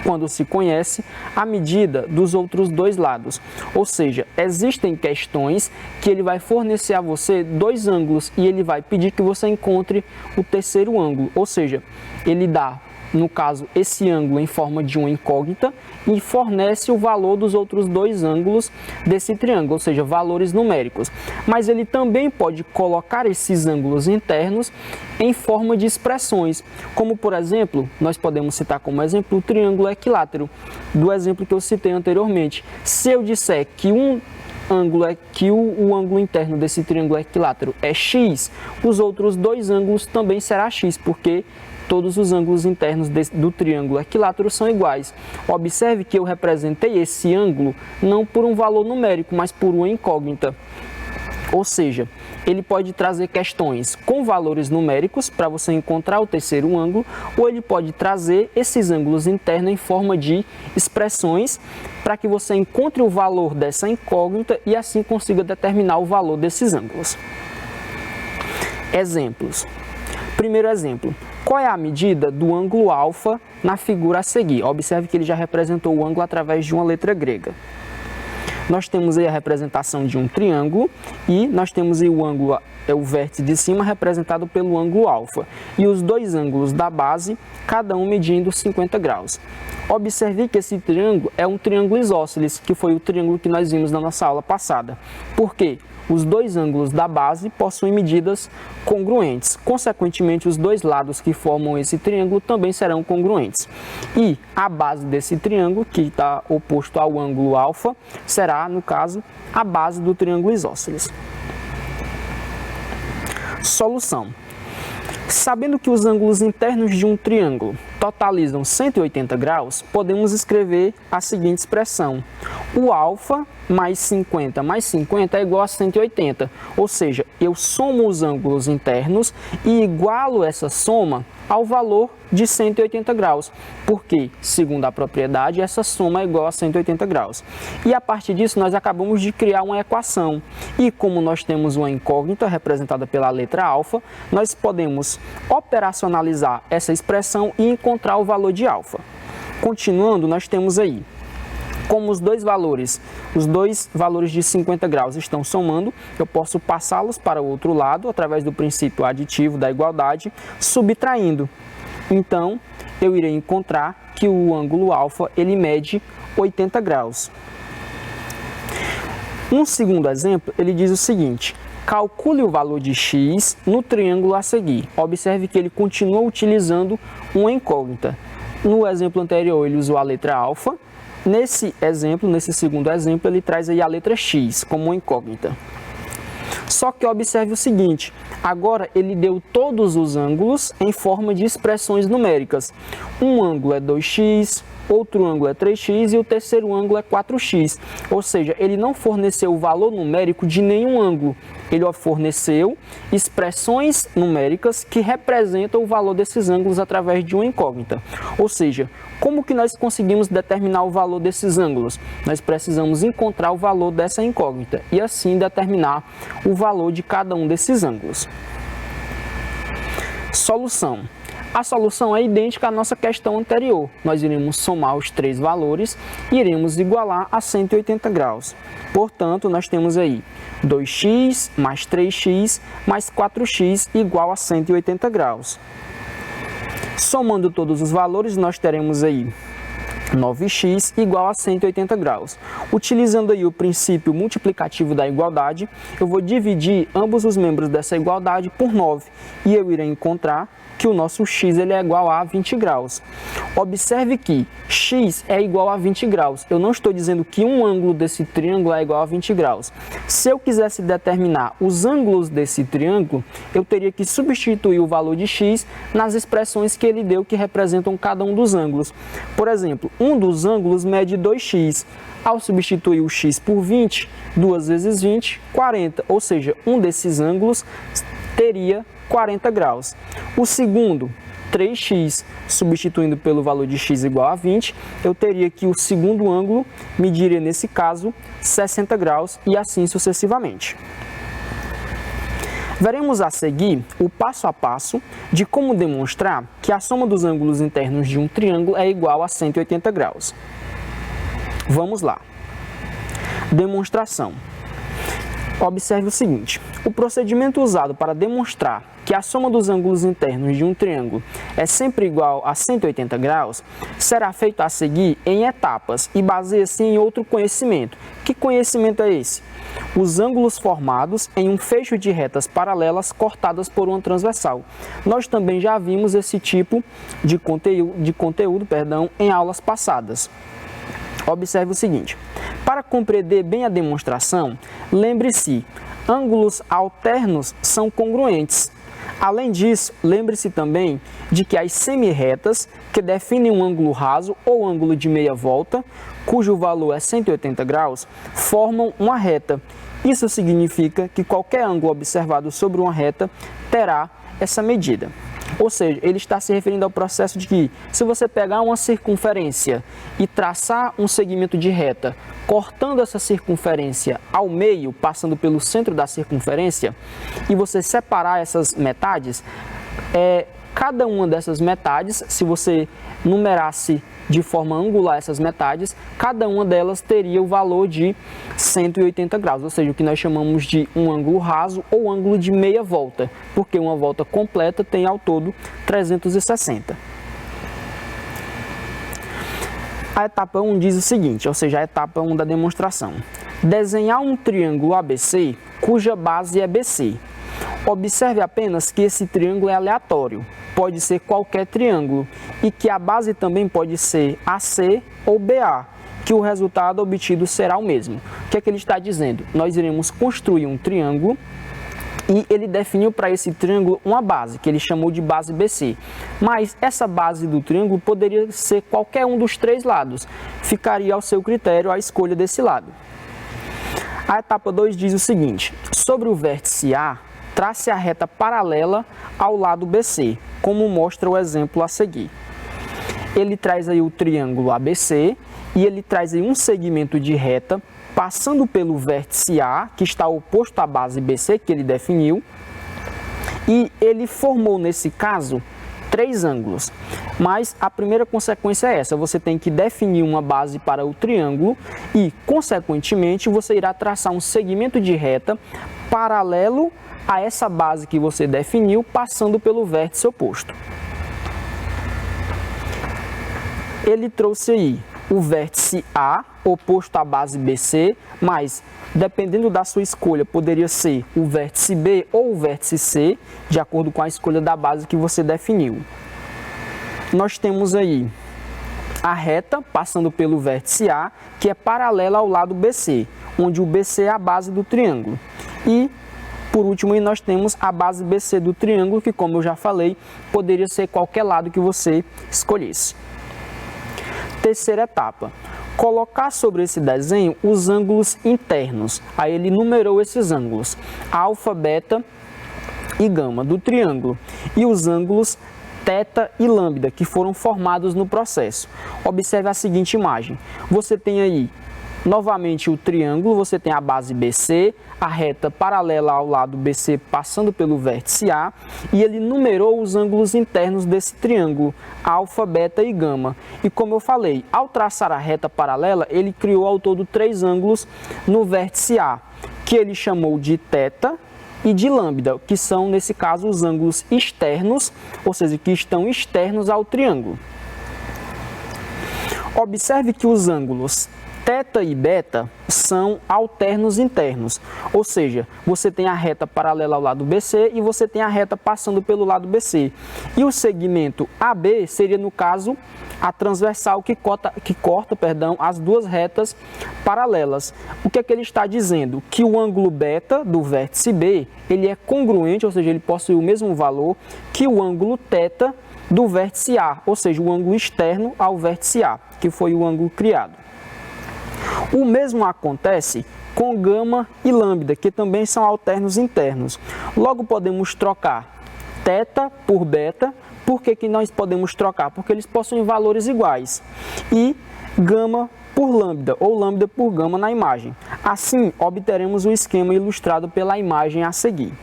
quando se conhece a medida dos outros 2 lados. Ou seja, existem questões que ele vai fornecer a você 2 ângulos e ele vai pedir que você encontre o terceiro ângulo. Ou seja, ele dá no caso, esse ângulo em forma de uma incógnita e fornece o valor dos outros dois ângulos desse triângulo, ou seja, valores numéricos. Mas ele também pode colocar esses ângulos internos em forma de expressões, como, por exemplo, nós podemos citar como exemplo o triângulo equilátero, do exemplo que eu citei anteriormente. Se eu disser que o ângulo interno desse triângulo equilátero é x, os outros dois ângulos também será x, porque todos os ângulos internos do triângulo equilátero são iguais. Observe que eu representei esse ângulo não por um valor numérico, mas por uma incógnita. Ou seja, ele pode trazer questões com valores numéricos para você encontrar o terceiro ângulo, ou ele pode trazer esses ângulos internos em forma de expressões para que você encontre o valor dessa incógnita e assim consiga determinar o valor desses ângulos. Exemplos. Primeiro exemplo. Qual é a medida do ângulo alfa na figura a seguir? Observe que ele já representou o ângulo através de uma letra grega. Nós temos aí a representação de um triângulo e nós temos aí o ângulo, o vértice de cima representado pelo ângulo alfa. E os dois ângulos da base, cada um medindo 50 graus. Observe que esse triângulo é um triângulo isósceles, que foi o triângulo que nós vimos na nossa aula passada. Por quê? Os dois ângulos da base possuem medidas congruentes. Consequentemente, os dois lados que formam esse triângulo também serão congruentes. E a base desse triângulo, que está oposto ao ângulo alfa, será, no caso, a base do triângulo isósceles. Solução. Sabendo que os ângulos internos de um triângulo totalizam 180 graus, podemos escrever a seguinte expressão. O alfa mais 50 mais 50 é igual a 180. Ou seja, eu somo os ângulos internos e igualo essa soma ao valor de 180 graus. Porque, segundo a propriedade, essa soma é igual a 180 graus. E a partir disso, nós acabamos de criar uma equação. E como nós temos uma incógnita representada pela letra alfa, nós podemos operacionalizar essa expressão e encontrar o valor de alfa. Continuando, nós temos aí, como os dois valores de 50 graus estão somando, eu posso passá-los para o outro lado através do princípio aditivo da igualdade, subtraindo. Então, eu irei encontrar que o ângulo alfa ele mede 80 graus. Um segundo exemplo, ele diz o seguinte: calcule o valor de x no triângulo a seguir. Observe que ele continua utilizando uma incógnita. No exemplo anterior, ele usou a letra alfa. Nesse segundo exemplo, ele traz aí a letra x como uma incógnita. Só que observe o seguinte, agora ele deu todos os ângulos em forma de expressões numéricas. Um ângulo é 2x, outro ângulo é 3x e o terceiro ângulo é 4x. Ou seja, ele não forneceu o valor numérico de nenhum ângulo. Ele forneceu expressões numéricas que representam o valor desses ângulos através de uma incógnita. Ou seja, como que nós conseguimos determinar o valor desses ângulos? Nós precisamos encontrar o valor dessa incógnita e assim determinar o valor de cada um desses ângulos. Solução. A solução é idêntica à nossa questão anterior. Nós iremos somar os três valores e iremos igualar a 180 graus. Portanto, nós temos aí 2x mais 3x mais 4x igual a 180 graus. Somando todos os valores, nós teremos aí 9x igual a 180 graus. Utilizando aí o princípio multiplicativo da igualdade, eu vou dividir ambos os membros dessa igualdade por 9 e eu irei encontrar que o nosso x ele é igual a 20 graus. Observe que x é igual a 20 graus. Eu não estou dizendo que um ângulo desse triângulo é igual a 20 graus. Se eu quisesse determinar os ângulos desse triângulo, eu teria que substituir o valor de x nas expressões que ele deu que representam cada um dos ângulos. Por exemplo, um dos ângulos mede 2x. Ao substituir o x por 20, 2 vezes 20, 40. Ou seja, um desses ângulos teria 40 graus. O segundo, 3x, substituindo pelo valor de x igual a 20, eu teria que o segundo ângulo mediria, nesse caso, 60 graus e assim sucessivamente. Veremos a seguir o passo a passo de como demonstrar que a soma dos ângulos internos de um triângulo é igual a 180 graus. Vamos lá. Demonstração. Observe o seguinte, o procedimento usado para demonstrar que a soma dos ângulos internos de um triângulo é sempre igual a 180 graus será feito a seguir em etapas e baseia-se em outro conhecimento. Que conhecimento é esse? Os ângulos formados em um fecho de retas paralelas cortadas por uma transversal. Nós também já vimos esse tipo de conteúdo em aulas passadas. Observe o seguinte, para compreender bem a demonstração, lembre-se, ângulos alternos são congruentes. Além disso, lembre-se também de que as semirretas, que definem um ângulo raso ou ângulo de meia volta, cujo valor é 180 graus, formam uma reta. Isso significa que qualquer ângulo observado sobre uma reta terá essa medida. Ou seja, ele está se referindo ao processo de que, se você pegar uma circunferência e traçar um segmento de reta, cortando essa circunferência ao meio, passando pelo centro da circunferência, e você separar essas metades, cada uma dessas metades, se você numerasse de forma angular essas metades, cada uma delas teria o valor de 180 graus, ou seja, o que nós chamamos de um ângulo raso ou ângulo de meia volta, porque uma volta completa tem ao todo 360. A etapa 1 diz o seguinte, ou seja, a etapa 1 da demonstração. Desenhar um triângulo ABC cuja base é BC. Observe apenas que esse triângulo é aleatório, pode ser qualquer triângulo, e que a base também pode ser AC ou BA, que o resultado obtido será o mesmo. O que é que ele está dizendo? Nós iremos construir um triângulo e ele definiu para esse triângulo uma base, que ele chamou de base BC. Mas essa base do triângulo poderia ser qualquer um dos três lados, ficaria ao seu critério a escolha desse lado. A etapa 2 diz o seguinte, sobre o vértice A, trace a reta paralela ao lado BC, como mostra o exemplo a seguir. Ele traz aí o triângulo ABC e ele traz aí um segmento de reta passando pelo vértice A, que está oposto à base BC, que ele definiu, e ele formou, nesse caso, três ângulos. Mas a primeira consequência é essa, você tem que definir uma base para o triângulo e, consequentemente, você irá traçar um segmento de reta paralelo a essa base que você definiu, passando pelo vértice oposto. Ele trouxe aí o vértice A, oposto à base BC, mas, dependendo da sua escolha, poderia ser o vértice B ou o vértice C, de acordo com a escolha da base que você definiu. Nós temos aí a reta passando pelo vértice A, que é paralela ao lado BC, onde o BC é a base do triângulo. E, por último, nós temos a base BC do triângulo, que, como eu já falei, poderia ser qualquer lado que você escolhesse. Terceira etapa, colocar sobre esse desenho os ângulos internos. Aí ele numerou esses ângulos, alfa, beta e gama do triângulo, e os ângulos θ e lambda, que foram formados no processo. Observe a seguinte imagem, você tem aí novamente o triângulo, você tem a base BC, a reta paralela ao lado BC passando pelo vértice A, e ele numerou os ângulos internos desse triângulo, alfa, beta e gama. E como eu falei, ao traçar a reta paralela, ele criou ao todo três ângulos no vértice A, que ele chamou de θ e de lambda, que são, nesse caso, os ângulos externos, ou seja, que estão externos ao triângulo. Observe que os ângulos θ e beta são alternos internos, ou seja, você tem a reta paralela ao lado BC e você tem a reta passando pelo lado BC. E o segmento AB seria, no caso, a transversal que corta as duas retas paralelas. O que é que ele está dizendo? Que o ângulo beta do vértice B, ele é congruente, ou seja, ele possui o mesmo valor que o ângulo θ do vértice A, ou seja, o ângulo externo ao vértice A, que foi o ângulo criado. O mesmo acontece com gama e lambda, que também são alternos internos. Logo podemos trocar θ por beta. Por que nós podemos trocar? Porque eles possuem valores iguais. E gama por lambda, ou lambda por gama na imagem. Assim, obteremos o esquema ilustrado pela imagem a seguir.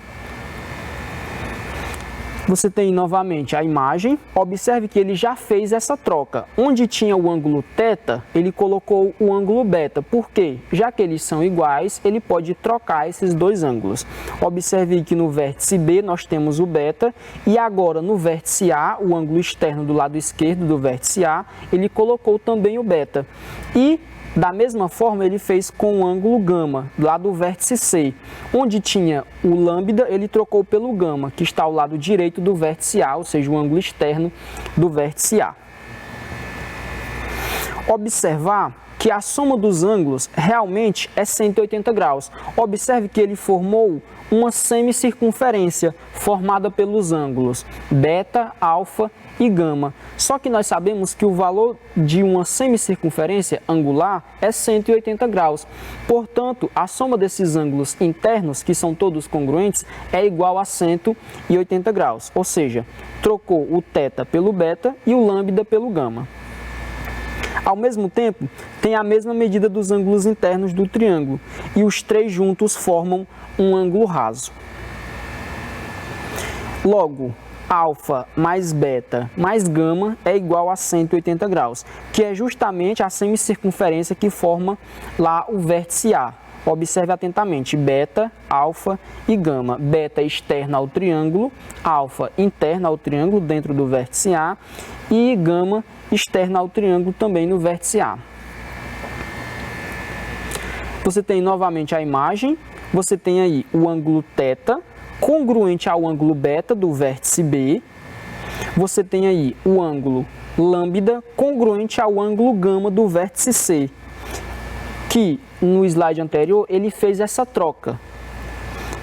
Você tem novamente a imagem, observe que ele já fez essa troca. Onde tinha o ângulo θ, ele colocou o ângulo β. Por quê? Já que eles são iguais, ele pode trocar esses dois ângulos. Observe que no vértice B nós temos o β e agora no vértice A, o ângulo externo do lado esquerdo do vértice A, ele colocou também o β. E da mesma forma, ele fez com o ângulo γ, lá do vértice C. Onde tinha o lambda, ele trocou pelo γ, que está ao lado direito do vértice A, ou seja, o ângulo externo do vértice A. Observar que a soma dos ângulos realmente é 180 graus. Observe que ele formou uma semicircunferência formada pelos ângulos beta, alfa e gama. Só que nós sabemos que o valor de uma semicircunferência angular é 180 graus. Portanto, a soma desses ângulos internos, que são todos congruentes, é igual a 180 graus. Ou seja, trocou o θ pelo beta e o lambda pelo gama. Ao mesmo tempo, tem a mesma medida dos ângulos internos do triângulo e os três juntos formam um ângulo raso. Logo, alfa mais beta mais gama é igual a 180 graus, que é justamente a semicircunferência que forma lá o vértice A. Observe atentamente, beta, alfa e gama. Beta externa ao triângulo, alfa interna ao triângulo dentro do vértice A e gama externa ao triângulo também no vértice A. Você tem novamente a imagem, você tem aí o ângulo θ congruente ao ângulo beta do vértice B. Você tem aí o ângulo lambda congruente ao ângulo gama do vértice C, que no slide anterior ele fez essa troca.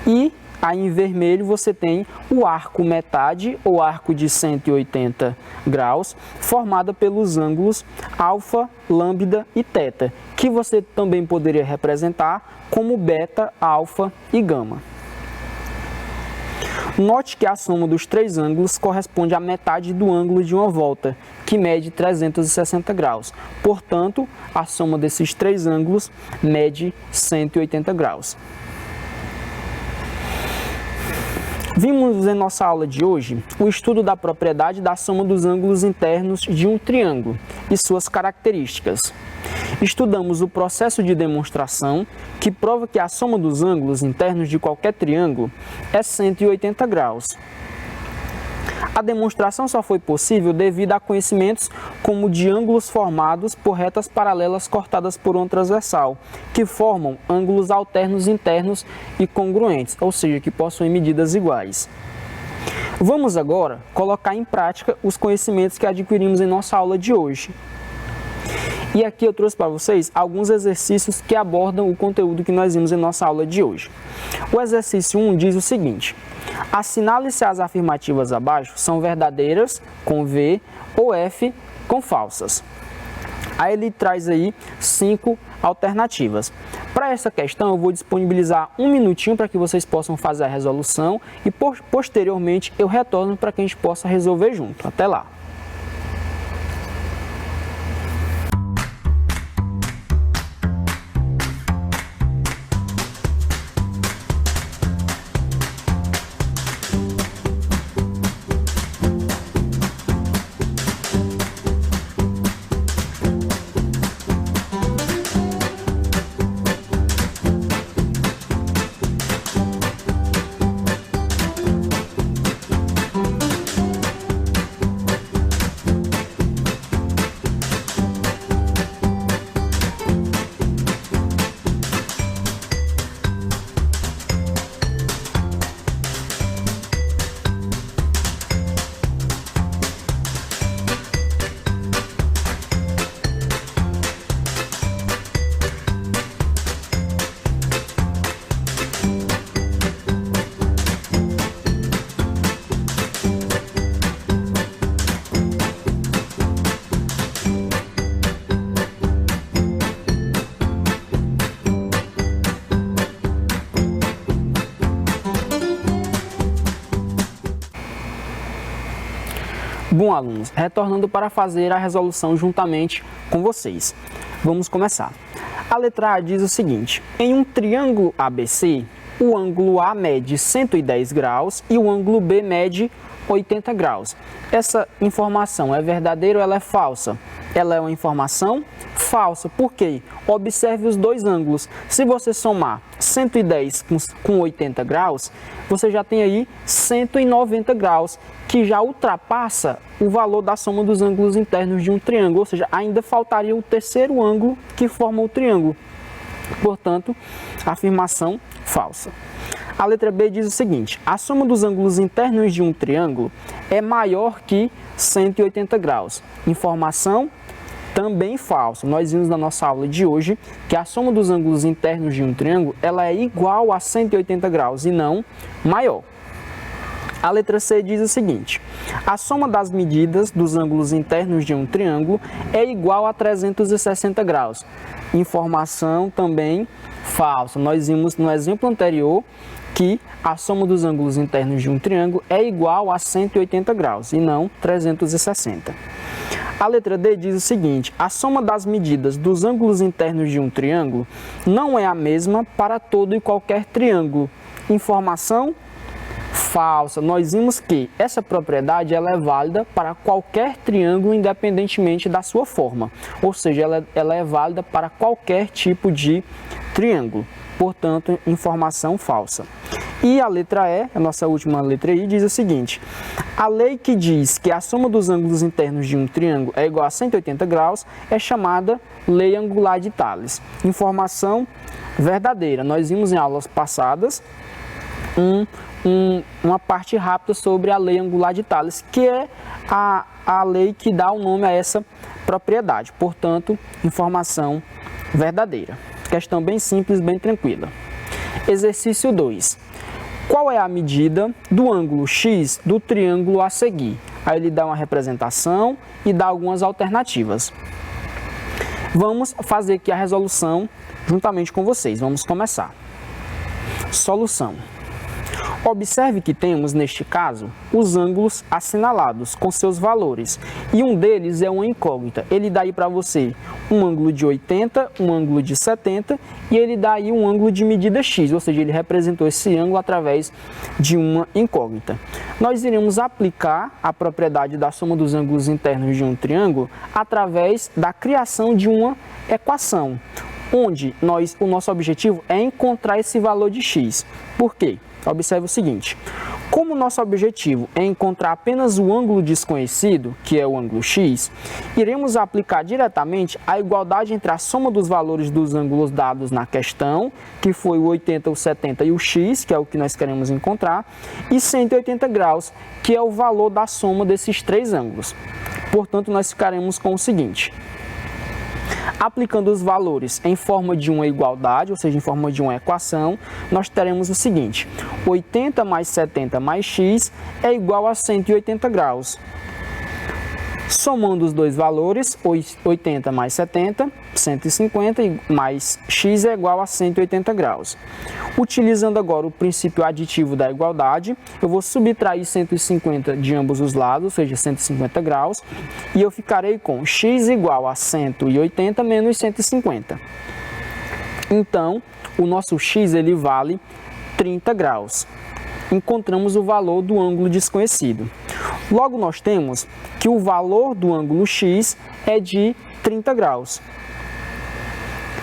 E aí em vermelho você tem o arco metade ou arco de 180 graus, formada pelos ângulos alfa, lambda e θ, que você também poderia representar como beta, alfa e gama. Note que a soma dos três ângulos corresponde à metade do ângulo de uma volta, que mede 360 graus. Portanto, a soma desses três ângulos mede 180 graus. Vimos em nossa aula de hoje o estudo da propriedade da soma dos ângulos internos de um triângulo e suas características. Estudamos o processo de demonstração, que prova que a soma dos ângulos internos de qualquer triângulo é 180 graus. A demonstração só foi possível devido a conhecimentos como de ângulos formados por retas paralelas cortadas por uma transversal, que formam ângulos alternos internos e congruentes, ou seja, que possuem medidas iguais. Vamos agora colocar em prática os conhecimentos que adquirimos em nossa aula de hoje. E aqui eu trouxe para vocês alguns exercícios que abordam o conteúdo que nós vimos em nossa aula de hoje. O exercício 1 diz o seguinte: assinale se as afirmativas abaixo são verdadeiras com V ou F com falsas. Aí ele traz aí 5 alternativas. Para essa questão eu vou disponibilizar um minutinho para que vocês possam fazer a resolução e posteriormente eu retorno para que a gente possa resolver junto. Até lá! Bom, alunos, retornando para fazer a resolução juntamente com vocês. Vamos começar. A letra A diz o seguinte: em um triângulo ABC, o ângulo A mede 110 graus e o ângulo B mede 80 graus. Essa informação é verdadeira ou ela é falsa? Ela é uma informação falsa. Por quê? Observe os dois ângulos. Se você somar 110 com 80 graus, você já tem aí 190 graus, que já ultrapassa o valor da soma dos ângulos internos de um triângulo, ou seja, ainda faltaria o terceiro ângulo que forma o triângulo. Portanto, afirmação falsa. A letra B diz o seguinte: a soma dos ângulos internos de um triângulo é maior que 180 graus. Informação também falsa. Nós vimos na nossa aula de hoje que a soma dos ângulos internos de um triângulo ela é igual a 180 graus e não maior. A letra C diz o seguinte: a soma das medidas dos ângulos internos de um triângulo é igual a 360 graus. Informação também falsa. Nós vimos no exemplo anterior que a soma dos ângulos internos de um triângulo é igual a 180 graus e não 360. A letra D diz o seguinte: a soma das medidas dos ângulos internos de um triângulo não é a mesma para todo e qualquer triângulo. Informação falsa. Nós vimos que essa propriedade ela é válida para qualquer triângulo, independentemente da sua forma. Ou seja, ela é válida para qualquer tipo de triângulo. Portanto, informação falsa. E a letra E, a nossa última letra I, diz o seguinte: a lei que diz que a soma dos ângulos internos de um triângulo é igual a 180 graus é chamada lei angular de Tales. Informação verdadeira. Nós vimos em aulas passadas uma parte rápida sobre a lei angular de Tales, que é a lei que dá o nome a essa propriedade. Portanto, informação verdadeira. Questão bem simples, bem tranquila. Exercício 2. Qual é a medida do ângulo X do triângulo a seguir? Aí ele dá uma representação e dá algumas alternativas. Vamos fazer aqui a resolução juntamente com vocês. Vamos começar. Solução. Observe que temos, neste caso, os ângulos assinalados com seus valores. E um deles é uma incógnita. Ele dá aí para você um ângulo de 80, um ângulo de 70 e ele dá aí um ângulo de medida X, ou seja, ele representou esse ângulo através de uma incógnita. Nós iremos aplicar a propriedade da soma dos ângulos internos de um triângulo através da criação de uma equação, onde o nosso objetivo é encontrar esse valor de X. Por quê? Observe o seguinte: como nosso objetivo é encontrar apenas o ângulo desconhecido, que é o ângulo X, iremos aplicar diretamente a igualdade entre a soma dos valores dos ângulos dados na questão, que foi o 80, o 70 e o X, que é o que nós queremos encontrar, e 180 graus, que é o valor da soma desses três ângulos. Portanto, nós ficaremos com o seguinte: aplicando os valores em forma de uma igualdade, ou seja, em forma de uma equação, nós teremos o seguinte: 80 mais 70 mais x é igual a 180 graus. Somando os dois valores, 80 mais 70, 150, mais x é igual a 180 graus. Utilizando agora o princípio aditivo da igualdade, eu vou subtrair 150 de ambos os lados, ou seja, 150 graus, e eu ficarei com x igual a 180 menos 150. Então, o nosso x ele vale 30 graus. Encontramos o valor do ângulo desconhecido. Logo, nós temos que o valor do ângulo X é de 30 graus.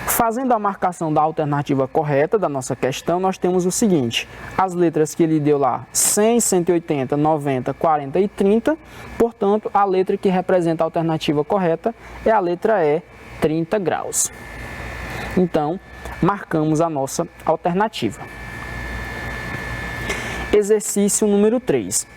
Fazendo a marcação da alternativa correta da nossa questão, nós temos o seguinte: as letras que ele deu lá, 100, 180, 90, 40 e 30, portanto, a letra que representa a alternativa correta é a letra E, 30 graus. Então, marcamos a nossa alternativa. Exercício número 3.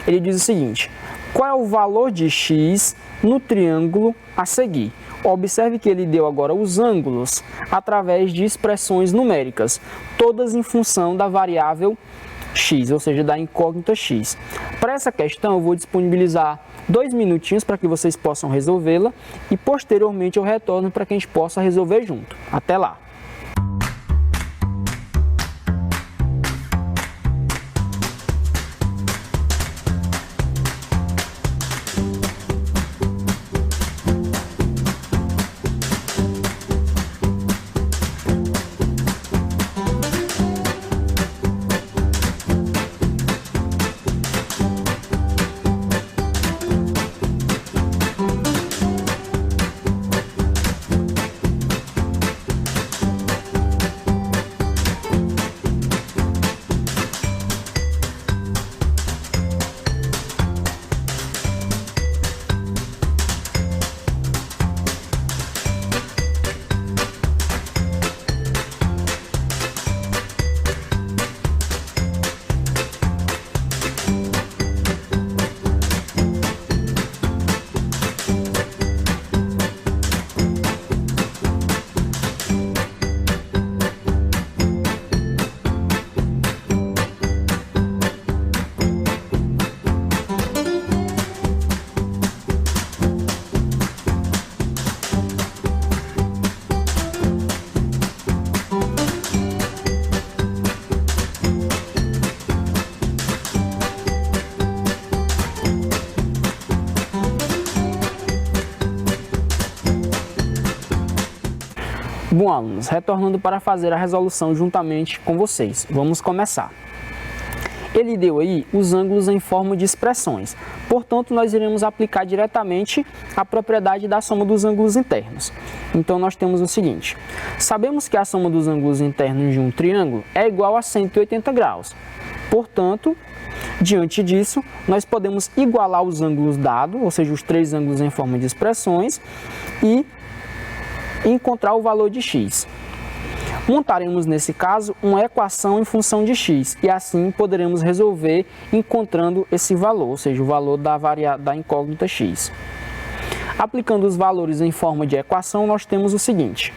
Ele diz o seguinte: qual é o valor de x no triângulo a seguir? Observe que ele deu agora os ângulos através de expressões numéricas, todas em função da variável x, ou seja, da incógnita x. Para essa questão, eu vou disponibilizar 2 minutinhos para que vocês possam resolvê-la e posteriormente eu retorno para que a gente possa resolver junto. Até lá! Bom, alunos, retornando para fazer a resolução juntamente com vocês. Vamos começar. Ele deu aí os ângulos em forma de expressões. Portanto, nós iremos aplicar diretamente a propriedade da soma dos ângulos internos. Então, nós temos o seguinte. Sabemos que a soma dos ângulos internos de um triângulo é igual a 180 graus. Portanto, diante disso, nós podemos igualar os ângulos dados, ou seja, os três ângulos em forma de expressões, e encontrar o valor de x. Montaremos, nesse caso, uma equação em função de x, e assim poderemos resolver encontrando esse valor, ou seja, o valor da incógnita x. Aplicando os valores em forma de equação, nós temos o seguinte: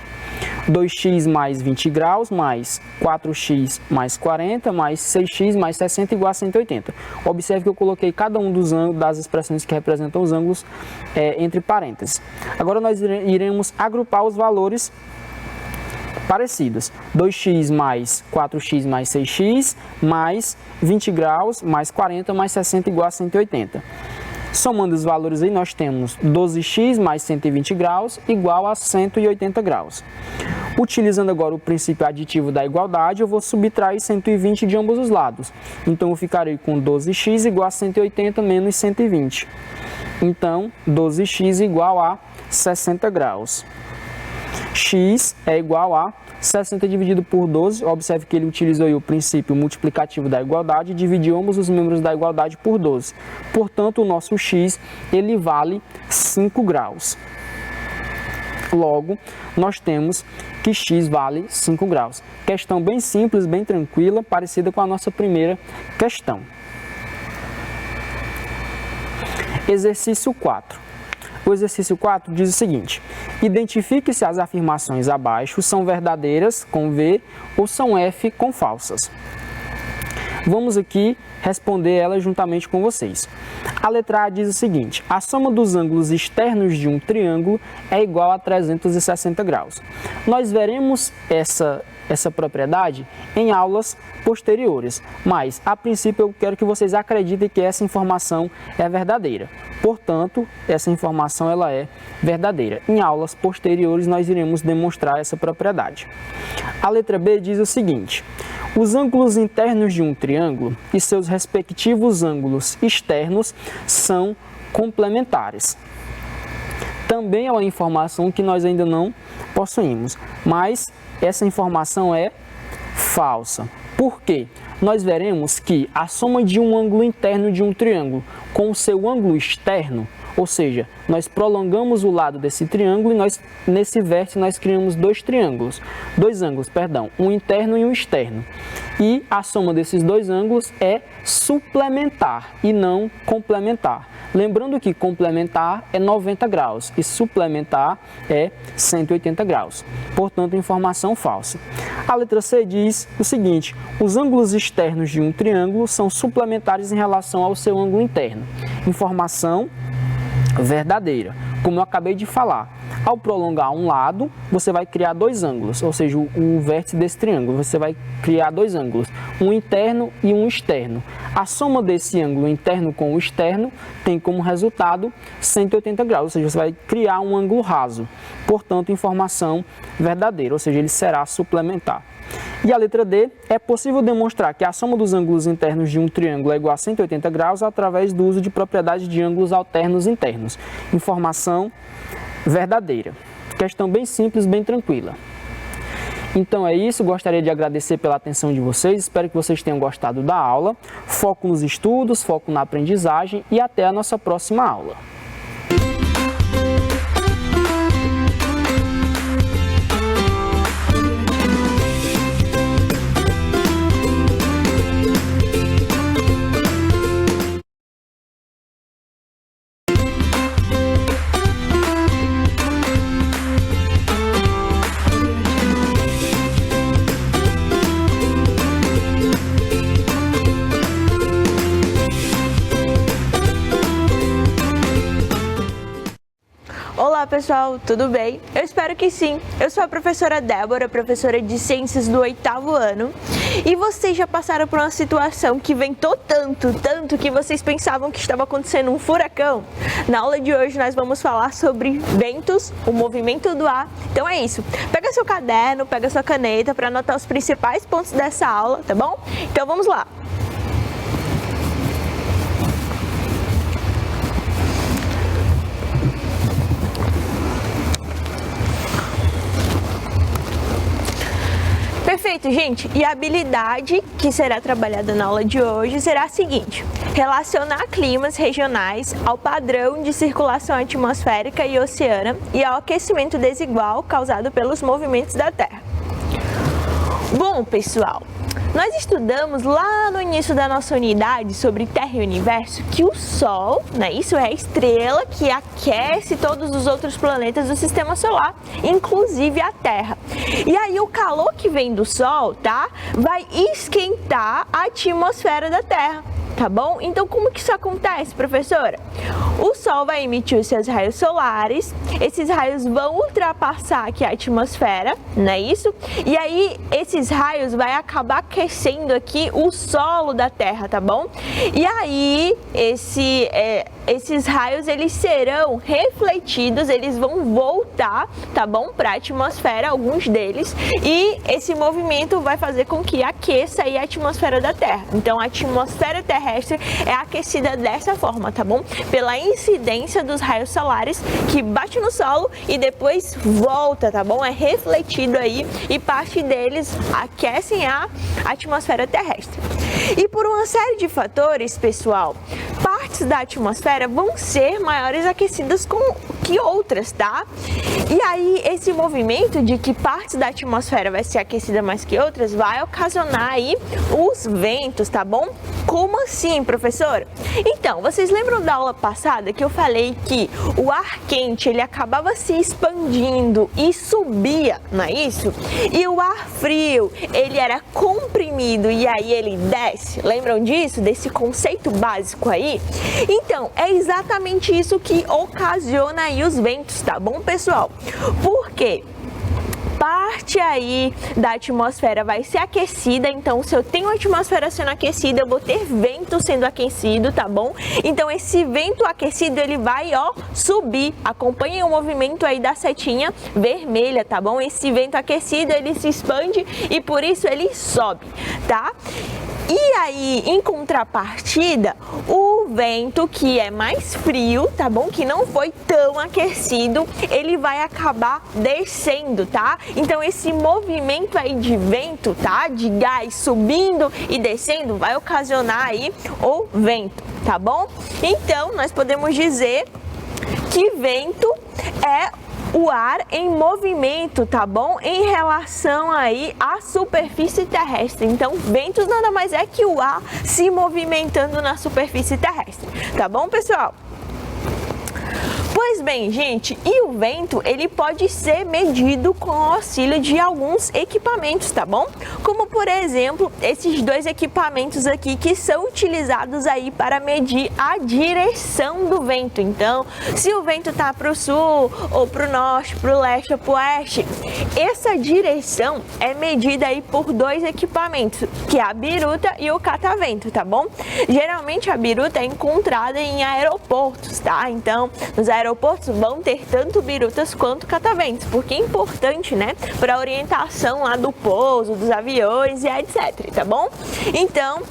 2x mais 20 graus, mais 4x mais 40, mais 6x mais 60 igual a 180. Observe que eu coloquei cada um dos ângulos, das expressões que representam os ângulos entre parênteses. Agora nós iremos agrupar os valores parecidos. 2x mais 4x mais 6x, mais 20 graus, mais 40, mais 60 igual a 180. Somando os valores aí, nós temos 12x mais 120 graus igual a 180 graus. Utilizando agora o princípio aditivo da igualdade, eu vou subtrair 120 de ambos os lados. Então, eu ficarei com 12x igual a 180 menos 120. Então, 12x igual a 60 graus. X é igual a 60 dividido por 12. Observe que ele utilizou aí o princípio multiplicativo da igualdade e dividiu ambos os membros da igualdade por 12. Portanto, o nosso x ele vale 5 graus. Logo, nós temos que x vale 5 graus. Questão bem simples, bem tranquila, parecida com a nossa primeira questão. Exercício 4. O exercício 4 diz o seguinte: identifique se as afirmações abaixo são verdadeiras com V ou são F com falsas. Vamos aqui responder elas juntamente com vocês. A letra A diz o seguinte: a soma dos ângulos externos de um triângulo é igual a 360 graus. Nós veremos essa propriedade em aulas posteriores, mas a princípio eu quero que vocês acreditem que essa informação é verdadeira. Portanto, essa informação ela é verdadeira. Em aulas posteriores nós iremos demonstrar essa propriedade. A letra B diz o seguinte: os ângulos internos de um triângulo e seus respectivos ângulos externos são complementares. Também é uma informação que nós ainda não possuímos, mas essa informação é falsa. Por quê? Nós veremos que a soma de um ângulo interno de um triângulo com o seu ângulo externo, ou seja, nós prolongamos o lado desse triângulo e nesse vértice nós criamos dois ângulos, um interno e um externo. E a soma desses dois ângulos é suplementar e não complementar. Lembrando que complementar é 90 graus e suplementar é 180 graus. Portanto, informação falsa. A letra C diz o seguinte: os ângulos externos de um triângulo são suplementares em relação ao seu ângulo interno. Informação verdadeira. Como eu acabei de falar, ao prolongar um lado, você vai criar dois ângulos, ou seja, o vértice desse triângulo, você vai criar dois ângulos, um interno e um externo. A soma desse ângulo interno com o externo tem como resultado 180 graus, ou seja, você vai criar um ângulo raso. Portanto, informação verdadeira, ou seja, ele será suplementar. E a letra D, é possível demonstrar que a soma dos ângulos internos de um triângulo é igual a 180 graus através do uso de propriedades de ângulos alternos internos. Informação verdadeira. Questão bem simples, bem tranquila. Então é isso, gostaria de agradecer pela atenção de vocês, espero que vocês tenham gostado da aula. Foco nos estudos, foco na aprendizagem e até a nossa próxima aula. pessoal, tudo bem? Eu espero que sim. Eu sou a professora Débora, professora de Ciências do 8º ano. E vocês já passaram por uma situação que ventou tanto que vocês pensavam que estava acontecendo um furacão? Na aula de hoje nós vamos falar sobre ventos, o movimento do ar. Então é isso. Pega seu caderno, pega sua caneta para anotar os principais pontos dessa aula, tá bom? Então vamos lá. Perfeito, gente. E a habilidade que será trabalhada na aula de hoje será a seguinte: relacionar climas regionais ao padrão de circulação atmosférica e oceana e ao aquecimento desigual causado pelos movimentos da Terra. Bom, pessoal, nós estudamos lá no início da nossa unidade sobre Terra e Universo que o Sol, né, isso é a estrela que aquece todos os outros planetas do Sistema Solar, inclusive a Terra. E aí o calor que vem do Sol, tá, vai esquentar a atmosfera da Terra. Tá bom? Então, como que isso acontece, professora? O Sol vai emitir os seus raios solares, esses raios vão ultrapassar aqui a atmosfera, não é isso? E aí, esses raios vai acabar aquecendo aqui o solo da Terra, tá bom? E aí, esses raios, eles serão refletidos, eles vão voltar, tá bom? Para a atmosfera, alguns deles, e esse movimento vai fazer com que aqueça aí a atmosfera da Terra. Então, a atmosfera terrestre é aquecida dessa forma, tá bom? Pela incidência dos raios solares que bate no solo e depois volta, tá bom? É refletido aí e parte deles aquecem a atmosfera terrestre. E por uma série de fatores, pessoal, partes da atmosfera vão ser maiores aquecidas que outras, tá? E aí, esse movimento de que partes da atmosfera vai ser aquecida mais que outras vai ocasionar aí os ventos, tá bom? Como assim, professora? Então, vocês lembram da aula passada que eu falei que o ar quente, ele acabava se expandindo e subia, não é isso? E o ar frio, ele era comprimido e aí ele desce. Lembram disso? Desse conceito básico aí? Então, é exatamente isso que ocasiona aí os ventos, tá bom, pessoal? Por quê? Parte aí da atmosfera vai ser aquecida, então se eu tenho a atmosfera sendo aquecida, eu vou ter vento sendo aquecido, tá bom? Então esse vento aquecido, ele vai, ó, subir. Acompanhem o movimento aí da setinha vermelha, tá bom? Esse vento aquecido, ele se expande e por isso ele sobe, tá? E aí, em contrapartida, o vento que é mais frio, tá bom? Que não foi tão aquecido, ele vai acabar descendo, tá? Então, esse movimento aí de vento, tá? De gás subindo e descendo, vai ocasionar aí o vento, tá bom? Então, nós podemos dizer que vento é o ar em movimento, tá bom? Em relação aí à superfície terrestre. Então, ventos nada mais é que o ar se movimentando na superfície terrestre, tá bom, pessoal? Pois bem, gente, e o vento, ele pode ser medido com o auxílio de alguns equipamentos, tá bom? Como, por exemplo, esses dois equipamentos aqui que são utilizados aí para medir a direção do vento. Então, se o vento tá para o sul, ou para o norte, para o leste ou para o oeste, essa direção é medida aí por dois equipamentos, que é a biruta e o catavento, tá bom? Geralmente a biruta é encontrada em aeroportos, tá? Então, nos aeroportos vão ter tanto birutas quanto cataventos, porque é importante, né, para a orientação lá do pouso, dos aviões e etc, tá bom? Então,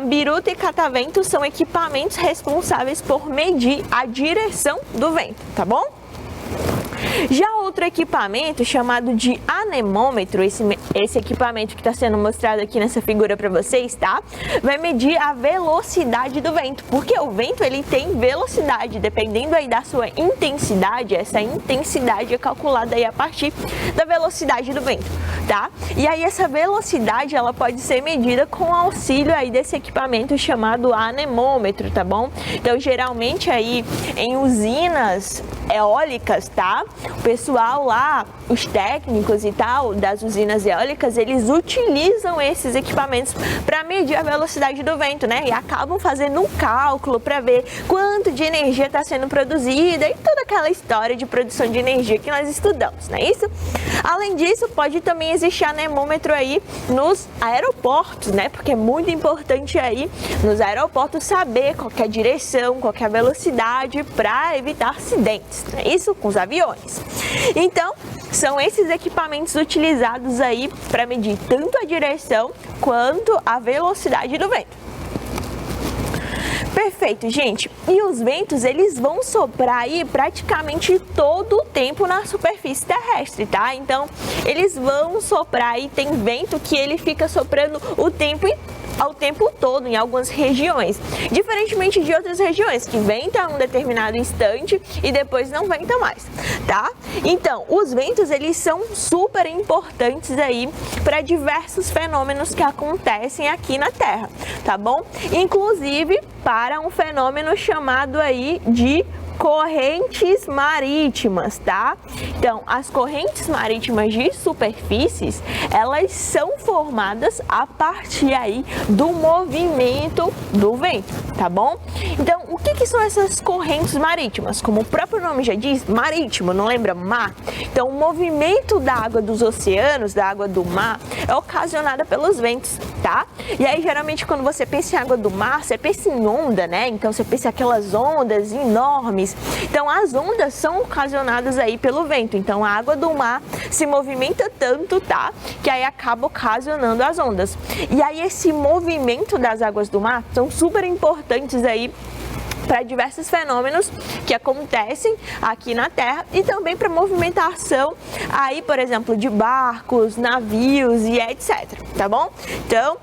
biruta e catavento são equipamentos responsáveis por medir a direção do vento, tá bom? Já outro equipamento chamado de anemômetro, esse equipamento que está sendo mostrado aqui nessa figura para vocês, tá? Vai medir a velocidade do vento, porque o vento ele tem velocidade, dependendo aí da sua intensidade, essa intensidade é calculada aí a partir da velocidade do vento, tá? E aí essa velocidade ela pode ser medida com o auxílio aí desse equipamento chamado anemômetro, tá bom? Então geralmente aí em usinas eólicas, tá? O pessoal lá, os técnicos e tal das usinas eólicas, eles utilizam esses equipamentos para medir a velocidade do vento, né? E acabam fazendo um cálculo para ver quanto de energia está sendo produzida e toda aquela história de produção de energia que nós estudamos, não é isso? Além disso, pode também existir anemômetro aí nos aeroportos, né? Porque é muito importante aí nos aeroportos saber qual que é a direção, qual que é a velocidade para evitar acidentes, não é isso? Com os aviões. Então, são esses equipamentos utilizados aí para medir tanto a direção quanto a velocidade do vento. Perfeito, gente. E os ventos, eles vão soprar aí praticamente todo o tempo na superfície terrestre, tá? Então, eles vão soprar e tem vento que ele fica soprando ao tempo todo em algumas regiões, diferentemente de outras regiões que venta um determinado instante e depois não venta mais, tá? Então, os ventos, eles são super importantes aí para diversos fenômenos que acontecem aqui na Terra, tá bom? Inclusive para um fenômeno chamado aí de correntes marítimas, tá? Então, as correntes marítimas de superfícies, elas são formadas a partir aí do movimento do vento, tá bom? Então, o que são essas correntes marítimas? Como o próprio nome já diz, marítimo, não lembra? Mar. Então, o movimento da água dos oceanos, da água do mar, é ocasionada pelos ventos, tá? E aí, geralmente, quando você pensa em água do mar, você pensa em onda, né? Então, você pensa em aquelas ondas enormes. Então, as ondas são ocasionadas aí pelo vento. Então, a água do mar se movimenta tanto, tá? Que aí acaba ocasionando as ondas. E aí, esse movimento das águas do mar são super importantes aí para diversos fenômenos que acontecem aqui na Terra e também para movimentação aí, por exemplo, de barcos, navios e etc, tá bom? Então,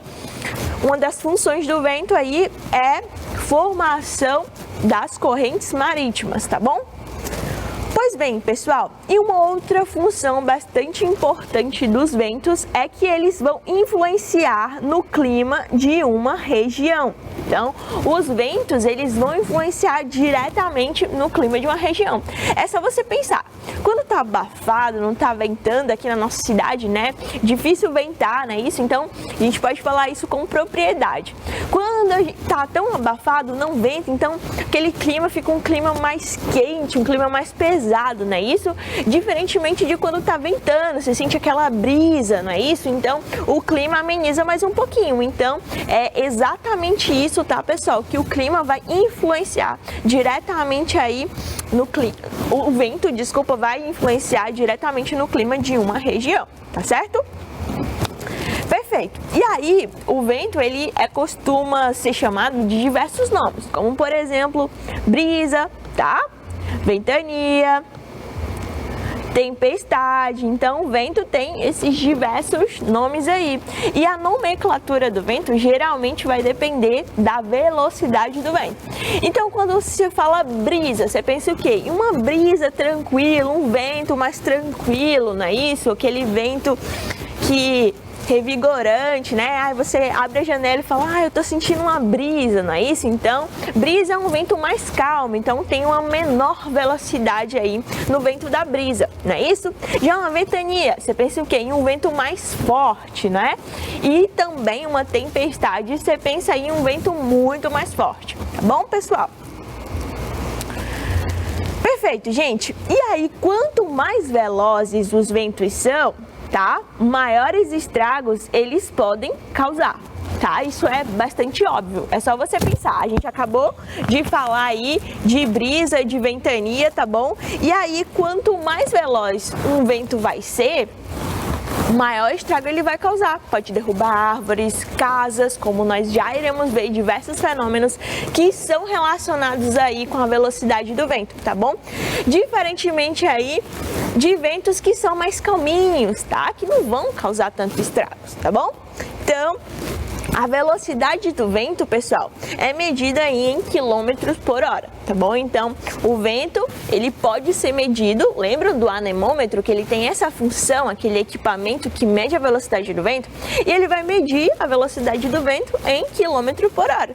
uma das funções do vento aí é formação das correntes marítimas, tá bom? Pois bem, pessoal, e uma outra função bastante importante dos ventos é que eles vão influenciar no clima de uma região. Então, os ventos, eles vão influenciar diretamente no clima de uma região. É só você pensar, quando tá abafado, não tá ventando aqui na nossa cidade, né? Difícil ventar, né? Isso, então, a gente pode falar isso com propriedade. Quando tá tão abafado, não venta, então, aquele clima fica um clima mais quente, um clima mais pesado, não é isso? Diferentemente de quando tá ventando, você sente aquela brisa, não é isso? Então, o clima ameniza mais um pouquinho. Então, é exatamente isso, tá, pessoal? Que o clima vai influenciar diretamente aí no clima. O vento, desculpa, vai influenciar diretamente no clima de uma região, tá certo? Perfeito. E aí, o vento, ele costuma ser chamado de diversos nomes, como, por exemplo, brisa, tá? Ventania, tempestade. Então, o vento tem esses diversos nomes aí. E a nomenclatura do vento geralmente vai depender da velocidade do vento. Então, quando você fala brisa, você pensa o quê? Em uma brisa tranquila, um vento mais tranquilo, não é isso? Aquele vento que revigorante, né? Aí você abre a janela e fala, eu tô sentindo uma brisa, não é isso? Então, brisa é um vento mais calmo, então tem uma menor velocidade aí no vento da brisa, não é isso? Já uma ventania, você pensa o quê? Em um vento mais forte, né? E também uma tempestade, você pensa aí em um vento muito mais forte, tá bom, pessoal? Perfeito, gente. E aí, quanto mais velozes os ventos são, tá? Maiores estragos eles podem causar, tá? Isso é bastante óbvio, é só você pensar. A gente acabou de falar aí de brisa, de ventania, tá bom? E aí, quanto mais veloz um vento vai ser, maior estrago ele vai causar. Pode derrubar árvores, casas, como nós já iremos ver diversos fenômenos que são relacionados aí com a velocidade do vento, tá bom? Diferentemente aí de ventos que são mais calminhos, tá? Que não vão causar tanto estragos, tá bom? Então, a velocidade do vento, pessoal, é medida aí em quilômetros por hora, tá bom? Então, o vento, ele pode ser medido, lembra do anemômetro, que ele tem essa função, aquele equipamento que mede a velocidade do vento, e ele vai medir a velocidade do vento em quilômetro por hora.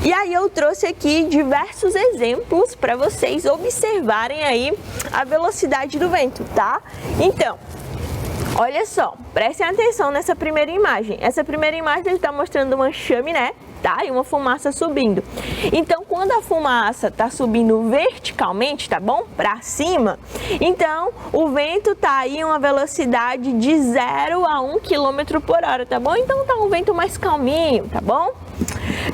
E aí eu trouxe aqui diversos exemplos para vocês observarem aí a velocidade do vento, tá? Então, Olha só, prestem atenção nessa primeira imagem. Essa primeira imagem está mostrando uma chaminé, tá? E uma fumaça subindo. Então, quando a fumaça está subindo verticalmente, tá bom? Para cima, então o vento tá aí em uma velocidade de 0 a 1 km por hora, tá bom? Então tá um vento mais calminho, tá bom?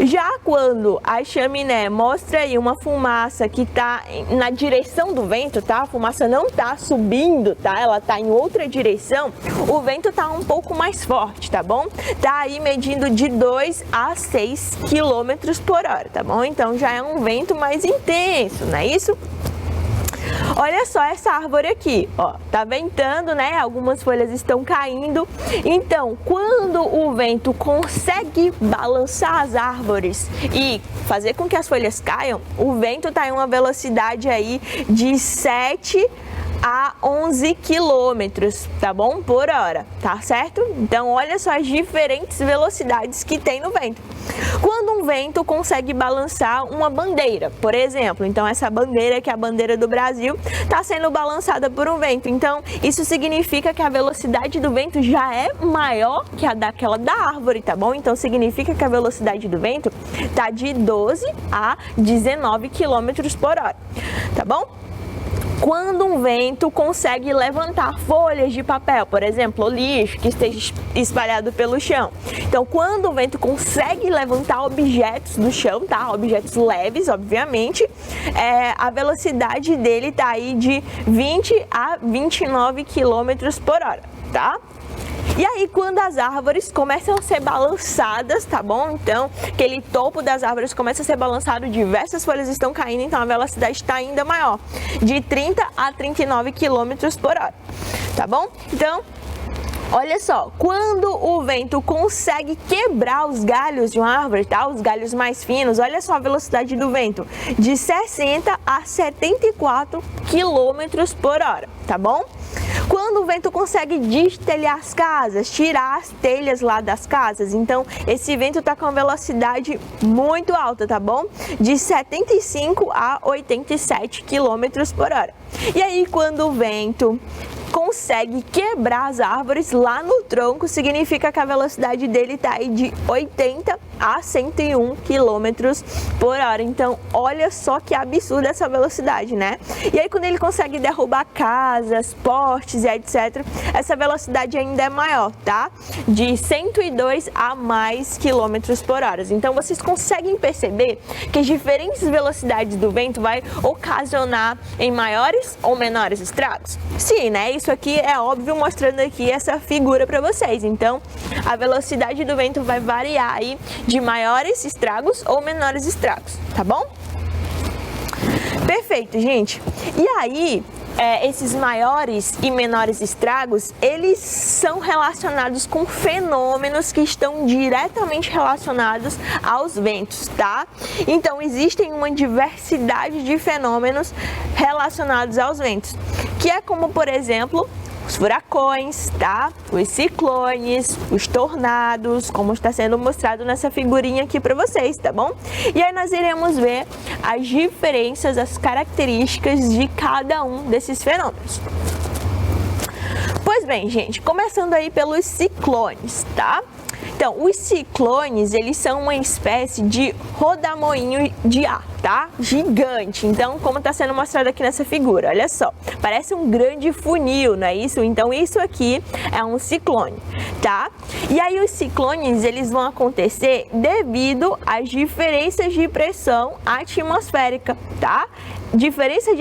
Já quando a chaminé mostra aí uma fumaça que tá na direção do vento, tá? A fumaça não tá subindo, tá? Ela tá em outra direção, o vento tá um pouco mais forte, tá bom? Tá aí medindo de 2 a 6 km por hora, tá bom? Então já é um vento mais intenso, não é isso? Olha só essa árvore aqui, ó, tá ventando, né? Algumas folhas estão caindo. Então, quando o vento consegue balançar as árvores e fazer com que as folhas caiam, o vento tá em uma velocidade aí de 7 a 11 quilômetros, tá bom? Por hora, tá certo? Então, olha só as diferentes velocidades que tem no vento. Quando um vento consegue balançar uma bandeira, por exemplo, então essa bandeira, que é a bandeira do Brasil, está sendo balançada por um vento. Então, isso significa que a velocidade do vento já é maior que a daquela da árvore, tá bom? Então, significa que a velocidade do vento tá de 12 a 19 quilômetros por hora, tá bom? Quando um vento consegue levantar folhas de papel, por exemplo, lixo que esteja espalhado pelo chão. Então, quando o vento consegue levantar objetos do chão, tá? Objetos leves, obviamente, a velocidade dele tá aí de 20 a 29 km por hora, tá? E aí, quando as árvores começam a ser balançadas, tá bom? Então, aquele topo das árvores começa a ser balançado, diversas folhas estão caindo, então a velocidade está ainda maior, de 30 a 39 km por hora, tá bom? Então, olha só, quando o vento consegue quebrar os galhos de uma árvore, tá? Os galhos mais finos, olha só a velocidade do vento, de 60 a 74 km por hora, tá bom? Quando o vento consegue destelhar as casas, tirar as telhas lá das casas, então esse vento está com uma velocidade muito alta, tá bom? De 75 a 87 km por hora. E aí, quando o vento consegue quebrar as árvores lá no tronco, significa que a velocidade dele está aí de 80 a 101 km por hora. Então, olha só que absurda essa velocidade, né? E aí, quando ele consegue derrubar casas, postes e etc., essa velocidade ainda é maior, tá? De 102 a mais quilômetros por hora. Então, vocês conseguem perceber que as diferentes velocidades do vento vai ocasionar em maiores ou menores estragos? Sim, né? Isso aqui é óbvio, mostrando aqui essa figura para vocês. Então, a velocidade do vento vai variar aí de maiores estragos ou menores estragos, tá bom? Perfeito, gente. E aí, esses maiores e menores estragos, eles são relacionados com fenômenos que estão diretamente relacionados aos ventos, tá? Então, existem uma diversidade de fenômenos relacionados aos ventos, que é como, por exemplo, os furacões, tá? Os ciclones, os tornados, como está sendo mostrado nessa figurinha aqui para vocês, tá bom? E aí nós iremos ver as diferenças, as características de cada um desses fenômenos. Pois bem, gente, começando aí pelos ciclones, tá? Então, os ciclones, eles são uma espécie de rodamoinho de ar, tá? Gigante. Então, como está sendo mostrado aqui nessa figura, olha só. Parece um grande funil, não é isso? Então, isso aqui é um ciclone, tá? E aí, os ciclones, eles vão acontecer devido às diferenças de pressão atmosférica, tá? Diferença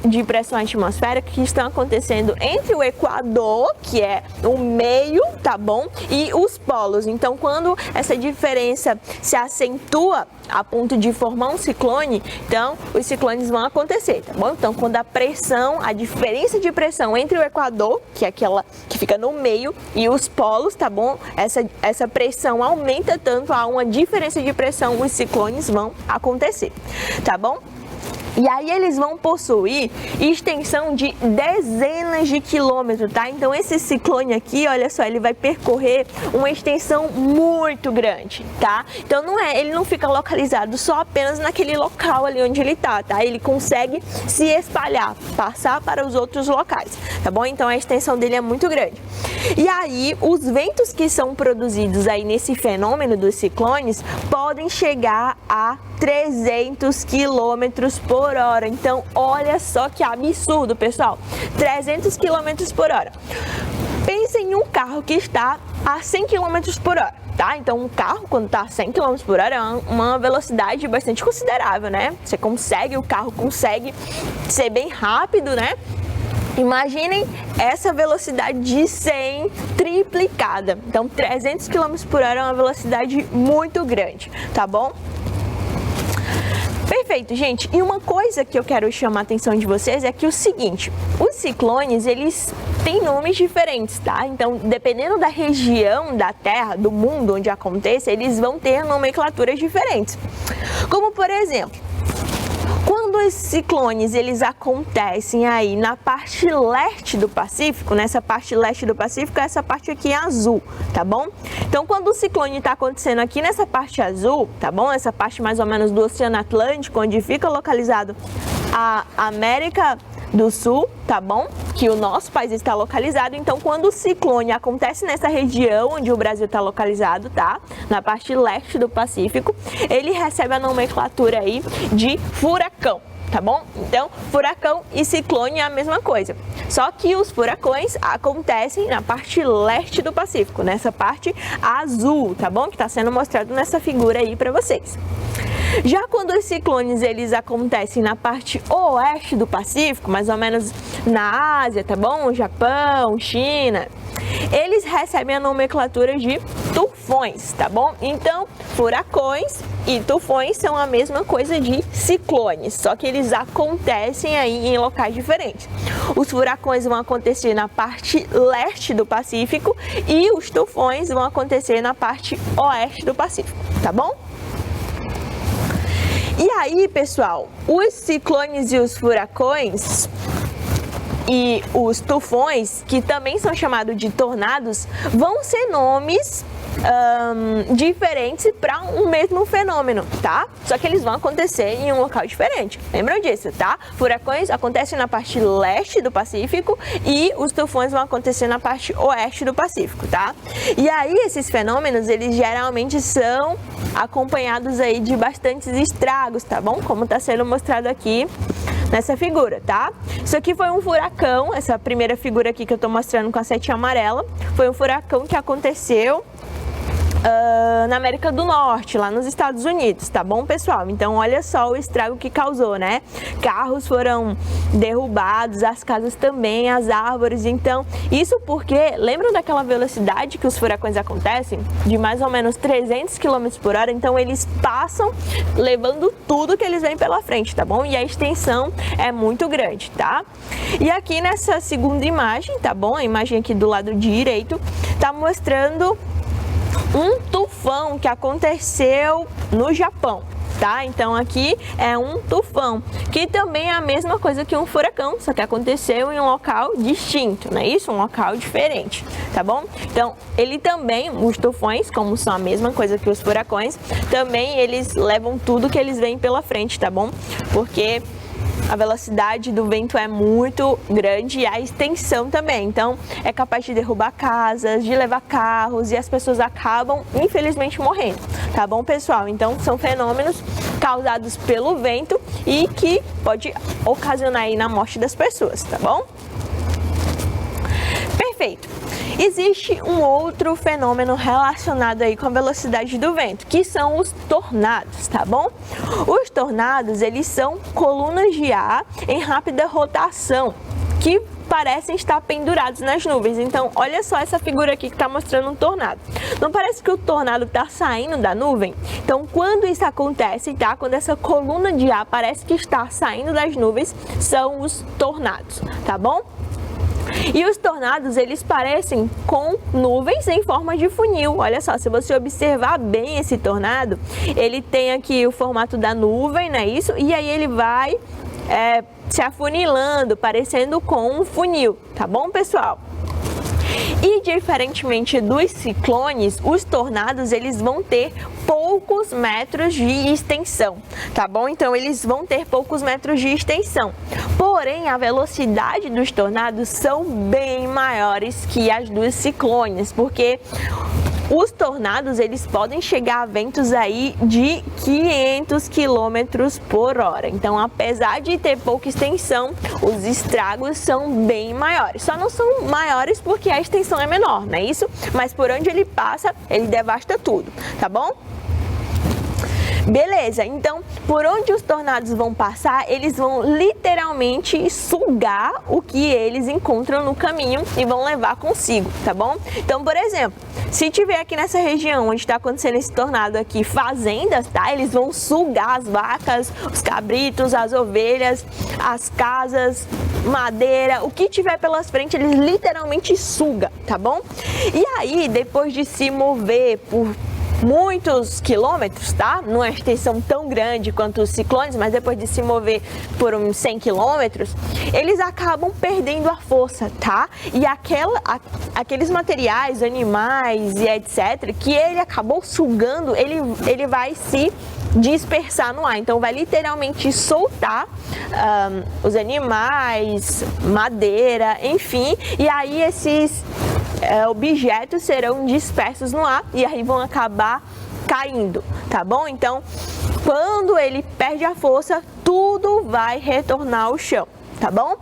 de pressão atmosférica que estão acontecendo entre o Equador, que é o meio, tá bom? E os polos. Então, quando essa diferença se acentua a ponto de formar um ciclone, então os ciclones vão acontecer, tá bom? Então, quando a pressão, a diferença de pressão entre o Equador, que é aquela que fica no meio, e os polos, tá bom? Essa pressão aumenta tanto, há uma diferença de pressão, os ciclones vão acontecer, tá bom? E aí eles vão possuir extensão de dezenas de quilômetros, tá? Então esse ciclone aqui, olha só, ele vai percorrer uma extensão muito grande, tá? Então ele não fica localizado só apenas naquele local ali onde ele tá? Ele consegue se espalhar, passar para os outros locais, tá bom? Então a extensão dele é muito grande. E aí os ventos que são produzidos aí nesse fenômeno dos ciclones podem chegar a 300 quilômetros por hora. Então, olha só que absurdo, pessoal. 300 quilômetros por hora. Pense em um carro que está a 100 quilômetros por hora, tá? Então, um carro, quando está a 100 quilômetros por hora, é uma velocidade bastante considerável, né? O carro consegue ser bem rápido, né? Imaginem essa velocidade de 100 triplicada. Então, 300 km por hora é uma velocidade muito grande, tá bom? Perfeito, gente. E uma coisa que eu quero chamar a atenção de vocês é que o seguinte, os ciclones, eles têm nomes diferentes, tá? Então, dependendo da região da Terra, do mundo onde acontece, eles vão ter nomenclaturas diferentes. Como, por exemplo, quando os ciclones eles acontecem aí na parte leste do Pacífico, nessa parte leste do Pacífico, essa parte aqui é azul, tá bom? Então, quando o ciclone está acontecendo aqui nessa parte azul, tá bom? Essa parte mais ou menos do Oceano Atlântico, onde fica localizado a América do Sul, tá bom? Que o nosso país está localizado. Então, quando o ciclone acontece nessa região onde o Brasil está localizado, tá? Na parte leste do Pacífico, ele recebe a nomenclatura aí de furacão, tá bom? Então, furacão e ciclone é a mesma coisa. Só que os furacões acontecem na parte leste do Pacífico, nessa parte azul, tá bom? Que está sendo mostrado nessa figura aí para vocês. Já quando os ciclones eles acontecem na parte oeste do Pacífico, mais ou menos na Ásia, tá bom? Japão, China, eles recebem a nomenclatura de tufões, tá bom? Então, furacões e tufões são a mesma coisa de ciclones, só que eles acontecem aí em locais diferentes. Os furacões vão acontecer na parte leste do Pacífico e os tufões vão acontecer na parte oeste do Pacífico, tá bom? E aí, pessoal, os ciclones e os furacões e os tufões, que também são chamados de tornados, vão ser nomes diferentes para um mesmo fenômeno, tá? Só que eles vão acontecer em um local diferente. Lembram disso, tá? Furacões acontecem na parte leste do Pacífico e os tufões vão acontecer na parte oeste do Pacífico, tá? E aí esses fenômenos, eles geralmente são acompanhados aí de bastantes estragos, tá bom? Como está sendo mostrado aqui nessa figura, tá? Isso aqui foi um furacão, essa primeira figura aqui que eu tô mostrando com a setinha amarela, foi um furacão que aconteceu na América do Norte, lá nos Estados Unidos, tá bom, pessoal? Então, olha só o estrago que causou, né? Carros foram derrubados, as casas também, as árvores. Então, isso porque, lembram daquela velocidade que os furacões acontecem? De mais ou menos 300 km por hora. Então, eles passam levando tudo que eles vêm pela frente, tá bom? E a extensão é muito grande, tá? E aqui nessa segunda imagem, tá bom? A imagem aqui do lado direito tá mostrando um tufão que aconteceu no Japão, tá? Então aqui é um tufão, que também é a mesma coisa que um furacão, só que aconteceu em um local distinto, não é isso? Um local diferente, tá bom? Então, ele também, os tufões, como são a mesma coisa que os furacões, também eles levam tudo que eles vêm pela frente, tá bom? Porque a velocidade do vento é muito grande e a extensão também. Então, é capaz de derrubar casas, de levar carros e as pessoas acabam, infelizmente, morrendo. Tá bom, pessoal? Então, são fenômenos causados pelo vento e que pode ocasionar aí na morte das pessoas, tá bom? Perfeito. Existe um outro fenômeno relacionado aí com a velocidade do vento, que são os tornados, tá bom? Os tornados, eles são colunas de ar em rápida rotação, que parecem estar pendurados nas nuvens. Então, olha só essa figura aqui que está mostrando um tornado. Não parece que o tornado está saindo da nuvem? Então, quando isso acontece, tá? Quando essa coluna de ar parece que está saindo das nuvens, são os tornados, tá bom? E os tornados, eles parecem com nuvens em forma de funil. Olha só, se você observar bem esse tornado, ele tem aqui o formato da nuvem, não é isso? E aí ele vai se afunilando, parecendo com um funil, tá bom, pessoal? E diferentemente dos ciclones, os tornados eles vão ter poucos metros de extensão, tá bom? Então eles vão ter poucos metros de extensão. Porém, a velocidade dos tornados são bem maiores que as dos ciclones, porque os tornados eles podem chegar a ventos aí de 500 km por hora. Então, apesar de ter pouca extensão, os estragos são bem maiores. Só não são maiores porque a extensão é menor, não é isso? Mas por onde ele passa, ele devasta tudo, tá bom? Beleza, então por onde os tornados vão passar, eles vão literalmente sugar o que eles encontram no caminho e vão levar consigo, tá bom? Então, por exemplo, se tiver aqui nessa região onde está acontecendo esse tornado aqui, fazendas, tá? Eles vão sugar as vacas, os cabritos, as ovelhas, as casas, madeira, o que tiver pelas frentes, eles literalmente sugam, tá bom? E aí, depois de se mover por muitos quilômetros, tá? Não é extensão tão grande quanto os ciclones, mas depois de se mover por uns 100 quilômetros, eles acabam perdendo a força, tá? E aqueles materiais, animais e etc, que ele acabou sugando, ele vai se dispersar no ar, então vai literalmente soltar os animais, madeira, enfim, e aí esses objetos serão dispersos no ar e aí vão acabar caindo, tá bom? Então, quando ele perde a força, tudo vai retornar ao chão, tá bom?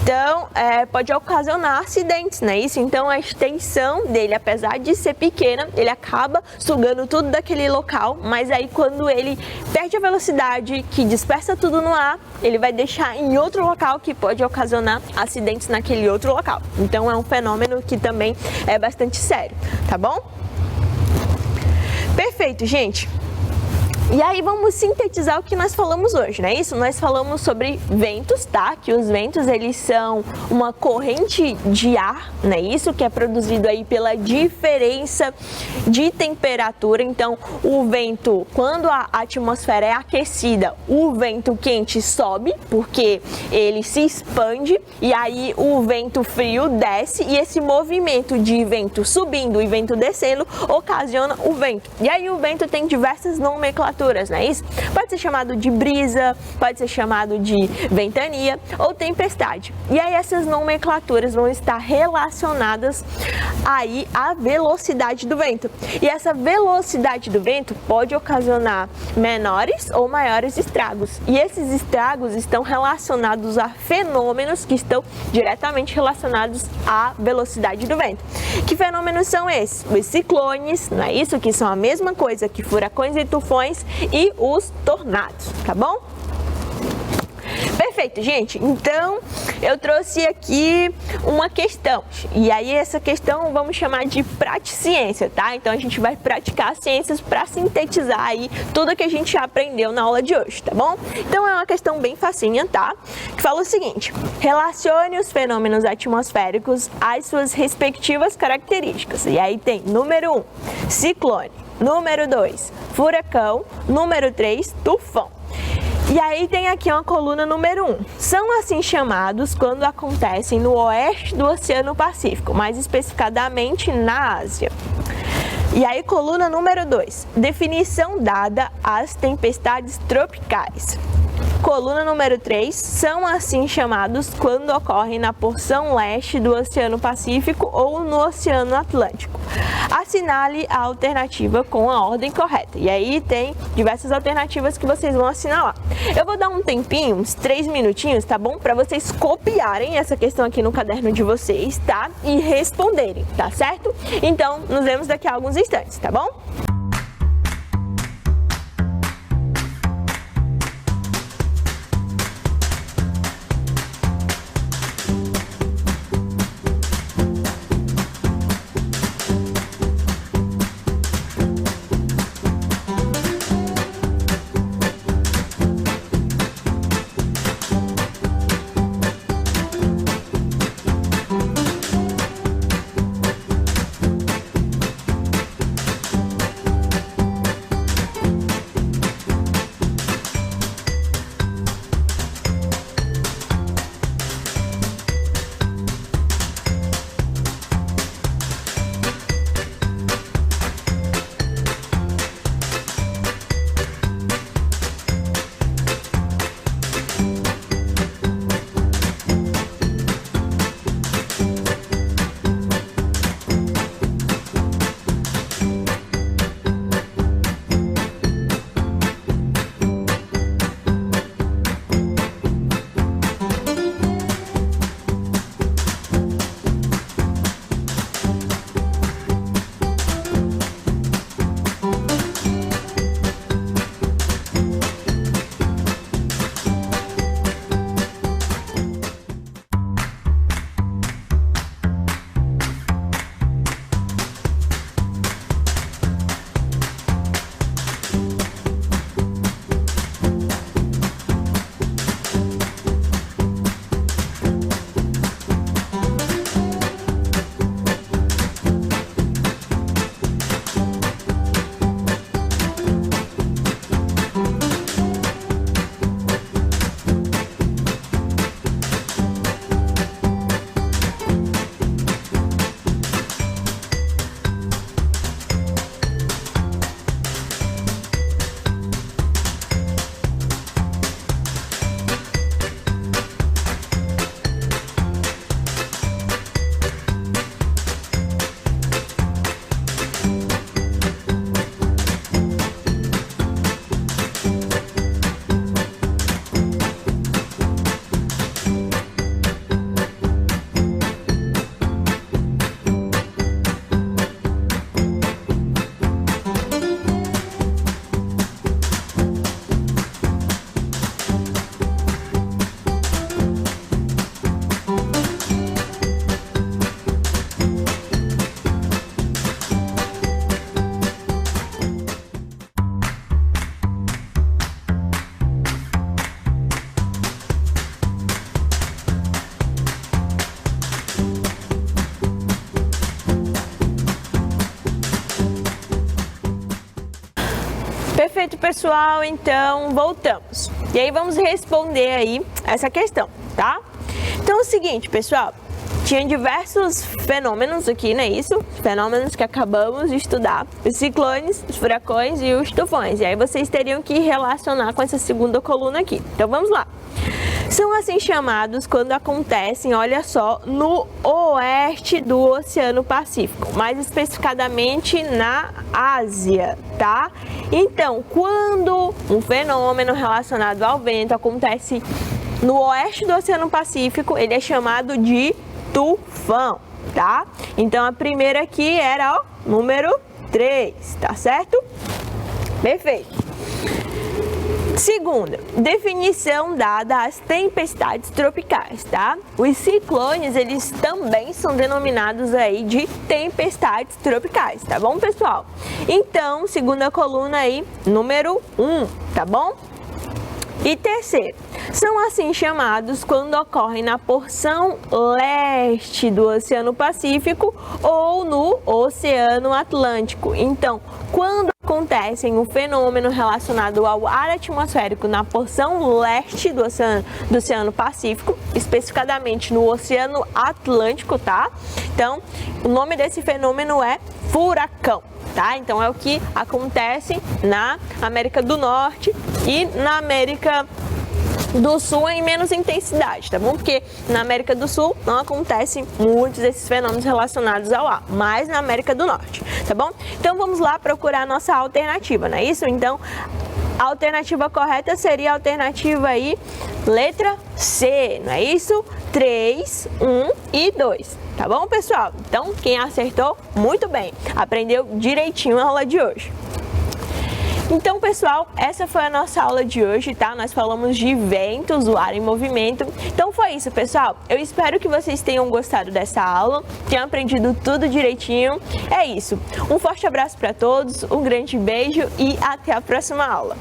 Então, pode ocasionar acidentes, não é isso? Então, a extensão dele, apesar de ser pequena, ele acaba sugando tudo daquele local, mas aí quando ele perde a velocidade, que dispersa tudo no ar, ele vai deixar em outro local que pode ocasionar acidentes naquele outro local. Então, é um fenômeno que também é bastante sério, tá bom? Perfeito, gente. E aí vamos sintetizar o que nós falamos hoje, não é isso? Nós falamos sobre ventos, tá? Que os ventos, eles são uma corrente de ar, não é isso? Que é produzido aí pela diferença de temperatura. Então, o vento, quando a atmosfera é aquecida, o vento quente sobe, porque ele se expande, e aí o vento frio desce, e esse movimento de vento subindo e vento descendo ocasiona o vento. E aí o vento tem diversas nomenclaturas, não é isso? Pode ser chamado de brisa, pode ser chamado de ventania ou tempestade. E aí essas nomenclaturas vão estar relacionadas aí à velocidade do vento. E essa velocidade do vento pode ocasionar menores ou maiores estragos. E esses estragos estão relacionados a fenômenos que estão diretamente relacionados à velocidade do vento. Que fenômenos são esses? Os ciclones, não é isso? Que são a mesma coisa que furacões e tufões, e os tornados, tá bom? Perfeito, gente. Então, eu trouxe aqui uma questão. E aí, essa questão vamos chamar de praticiciência, tá? Então, a gente vai praticar as ciências para sintetizar aí tudo que a gente já aprendeu na aula de hoje, tá bom? Então, é uma questão bem facinha, tá? Que fala o seguinte: relacione os fenômenos atmosféricos às suas respectivas características. E aí tem número 1, ciclone. Número 2, furacão. Número 3, tufão. E aí tem aqui uma coluna número 1. São assim chamados quando acontecem no oeste do Oceano Pacífico, mais especificadamente na Ásia. E aí coluna número 2, definição dada às tempestades tropicais. Coluna número 3, são assim chamados quando ocorrem na porção leste do Oceano Pacífico ou no Oceano Atlântico. Assinale a alternativa com a ordem correta. E aí tem diversas alternativas que vocês vão assinalar. Eu vou dar um tempinho, uns 3 minutinhos, tá bom? Para vocês copiarem essa questão aqui no caderno de vocês, tá? E responderem, tá certo? Então, nos vemos daqui a alguns instantes, tá bom? Perfeito, pessoal, então voltamos. E aí vamos responder aí essa questão, tá? Então é o seguinte, pessoal, tinha diversos fenômenos aqui, não é isso? Fenômenos que acabamos de estudar, os ciclones, os furacões e os tufões. E aí vocês teriam que relacionar com essa segunda coluna aqui. Então vamos lá. São assim chamados quando acontecem, olha só, no oeste do Oceano Pacífico, mais especificadamente na Ásia, tá? Então, quando um fenômeno relacionado ao vento acontece no oeste do Oceano Pacífico, ele é chamado de tufão, tá? Então, a primeira aqui era, ó, número 3, tá certo? Perfeito. Segunda, definição dada às tempestades tropicais, tá? Os ciclones, eles também são denominados aí de tempestades tropicais, tá bom, pessoal? Então, segunda coluna aí, número 1, tá bom? E terceiro, são assim chamados quando ocorrem na porção leste do Oceano Pacífico ou no Oceano Atlântico. Então, quando acontecem um fenômeno relacionado ao ar atmosférico na porção leste do Oceano Pacífico, especificadamente no Oceano Atlântico, tá? Então, o nome desse fenômeno é furacão. Tá? Então é o que acontece na América do Norte e na América do Sul em menos intensidade, tá bom? Porque na América do Sul não acontecem muitos desses fenômenos relacionados ao ar, mas na América do Norte, tá bom? Então vamos lá procurar a nossa alternativa, não é isso? Então a alternativa correta seria a alternativa aí, letra C, não é isso? 3, 1 e 2. Tá bom, pessoal? Então, quem acertou, muito bem. Aprendeu direitinho a aula de hoje. Então, pessoal, essa foi a nossa aula de hoje, tá? Nós falamos de ventos, o ar em movimento. Então foi isso, pessoal. Eu espero que vocês tenham gostado dessa aula, tenham aprendido tudo direitinho. É isso. Um forte abraço para todos, um grande beijo e até a próxima aula.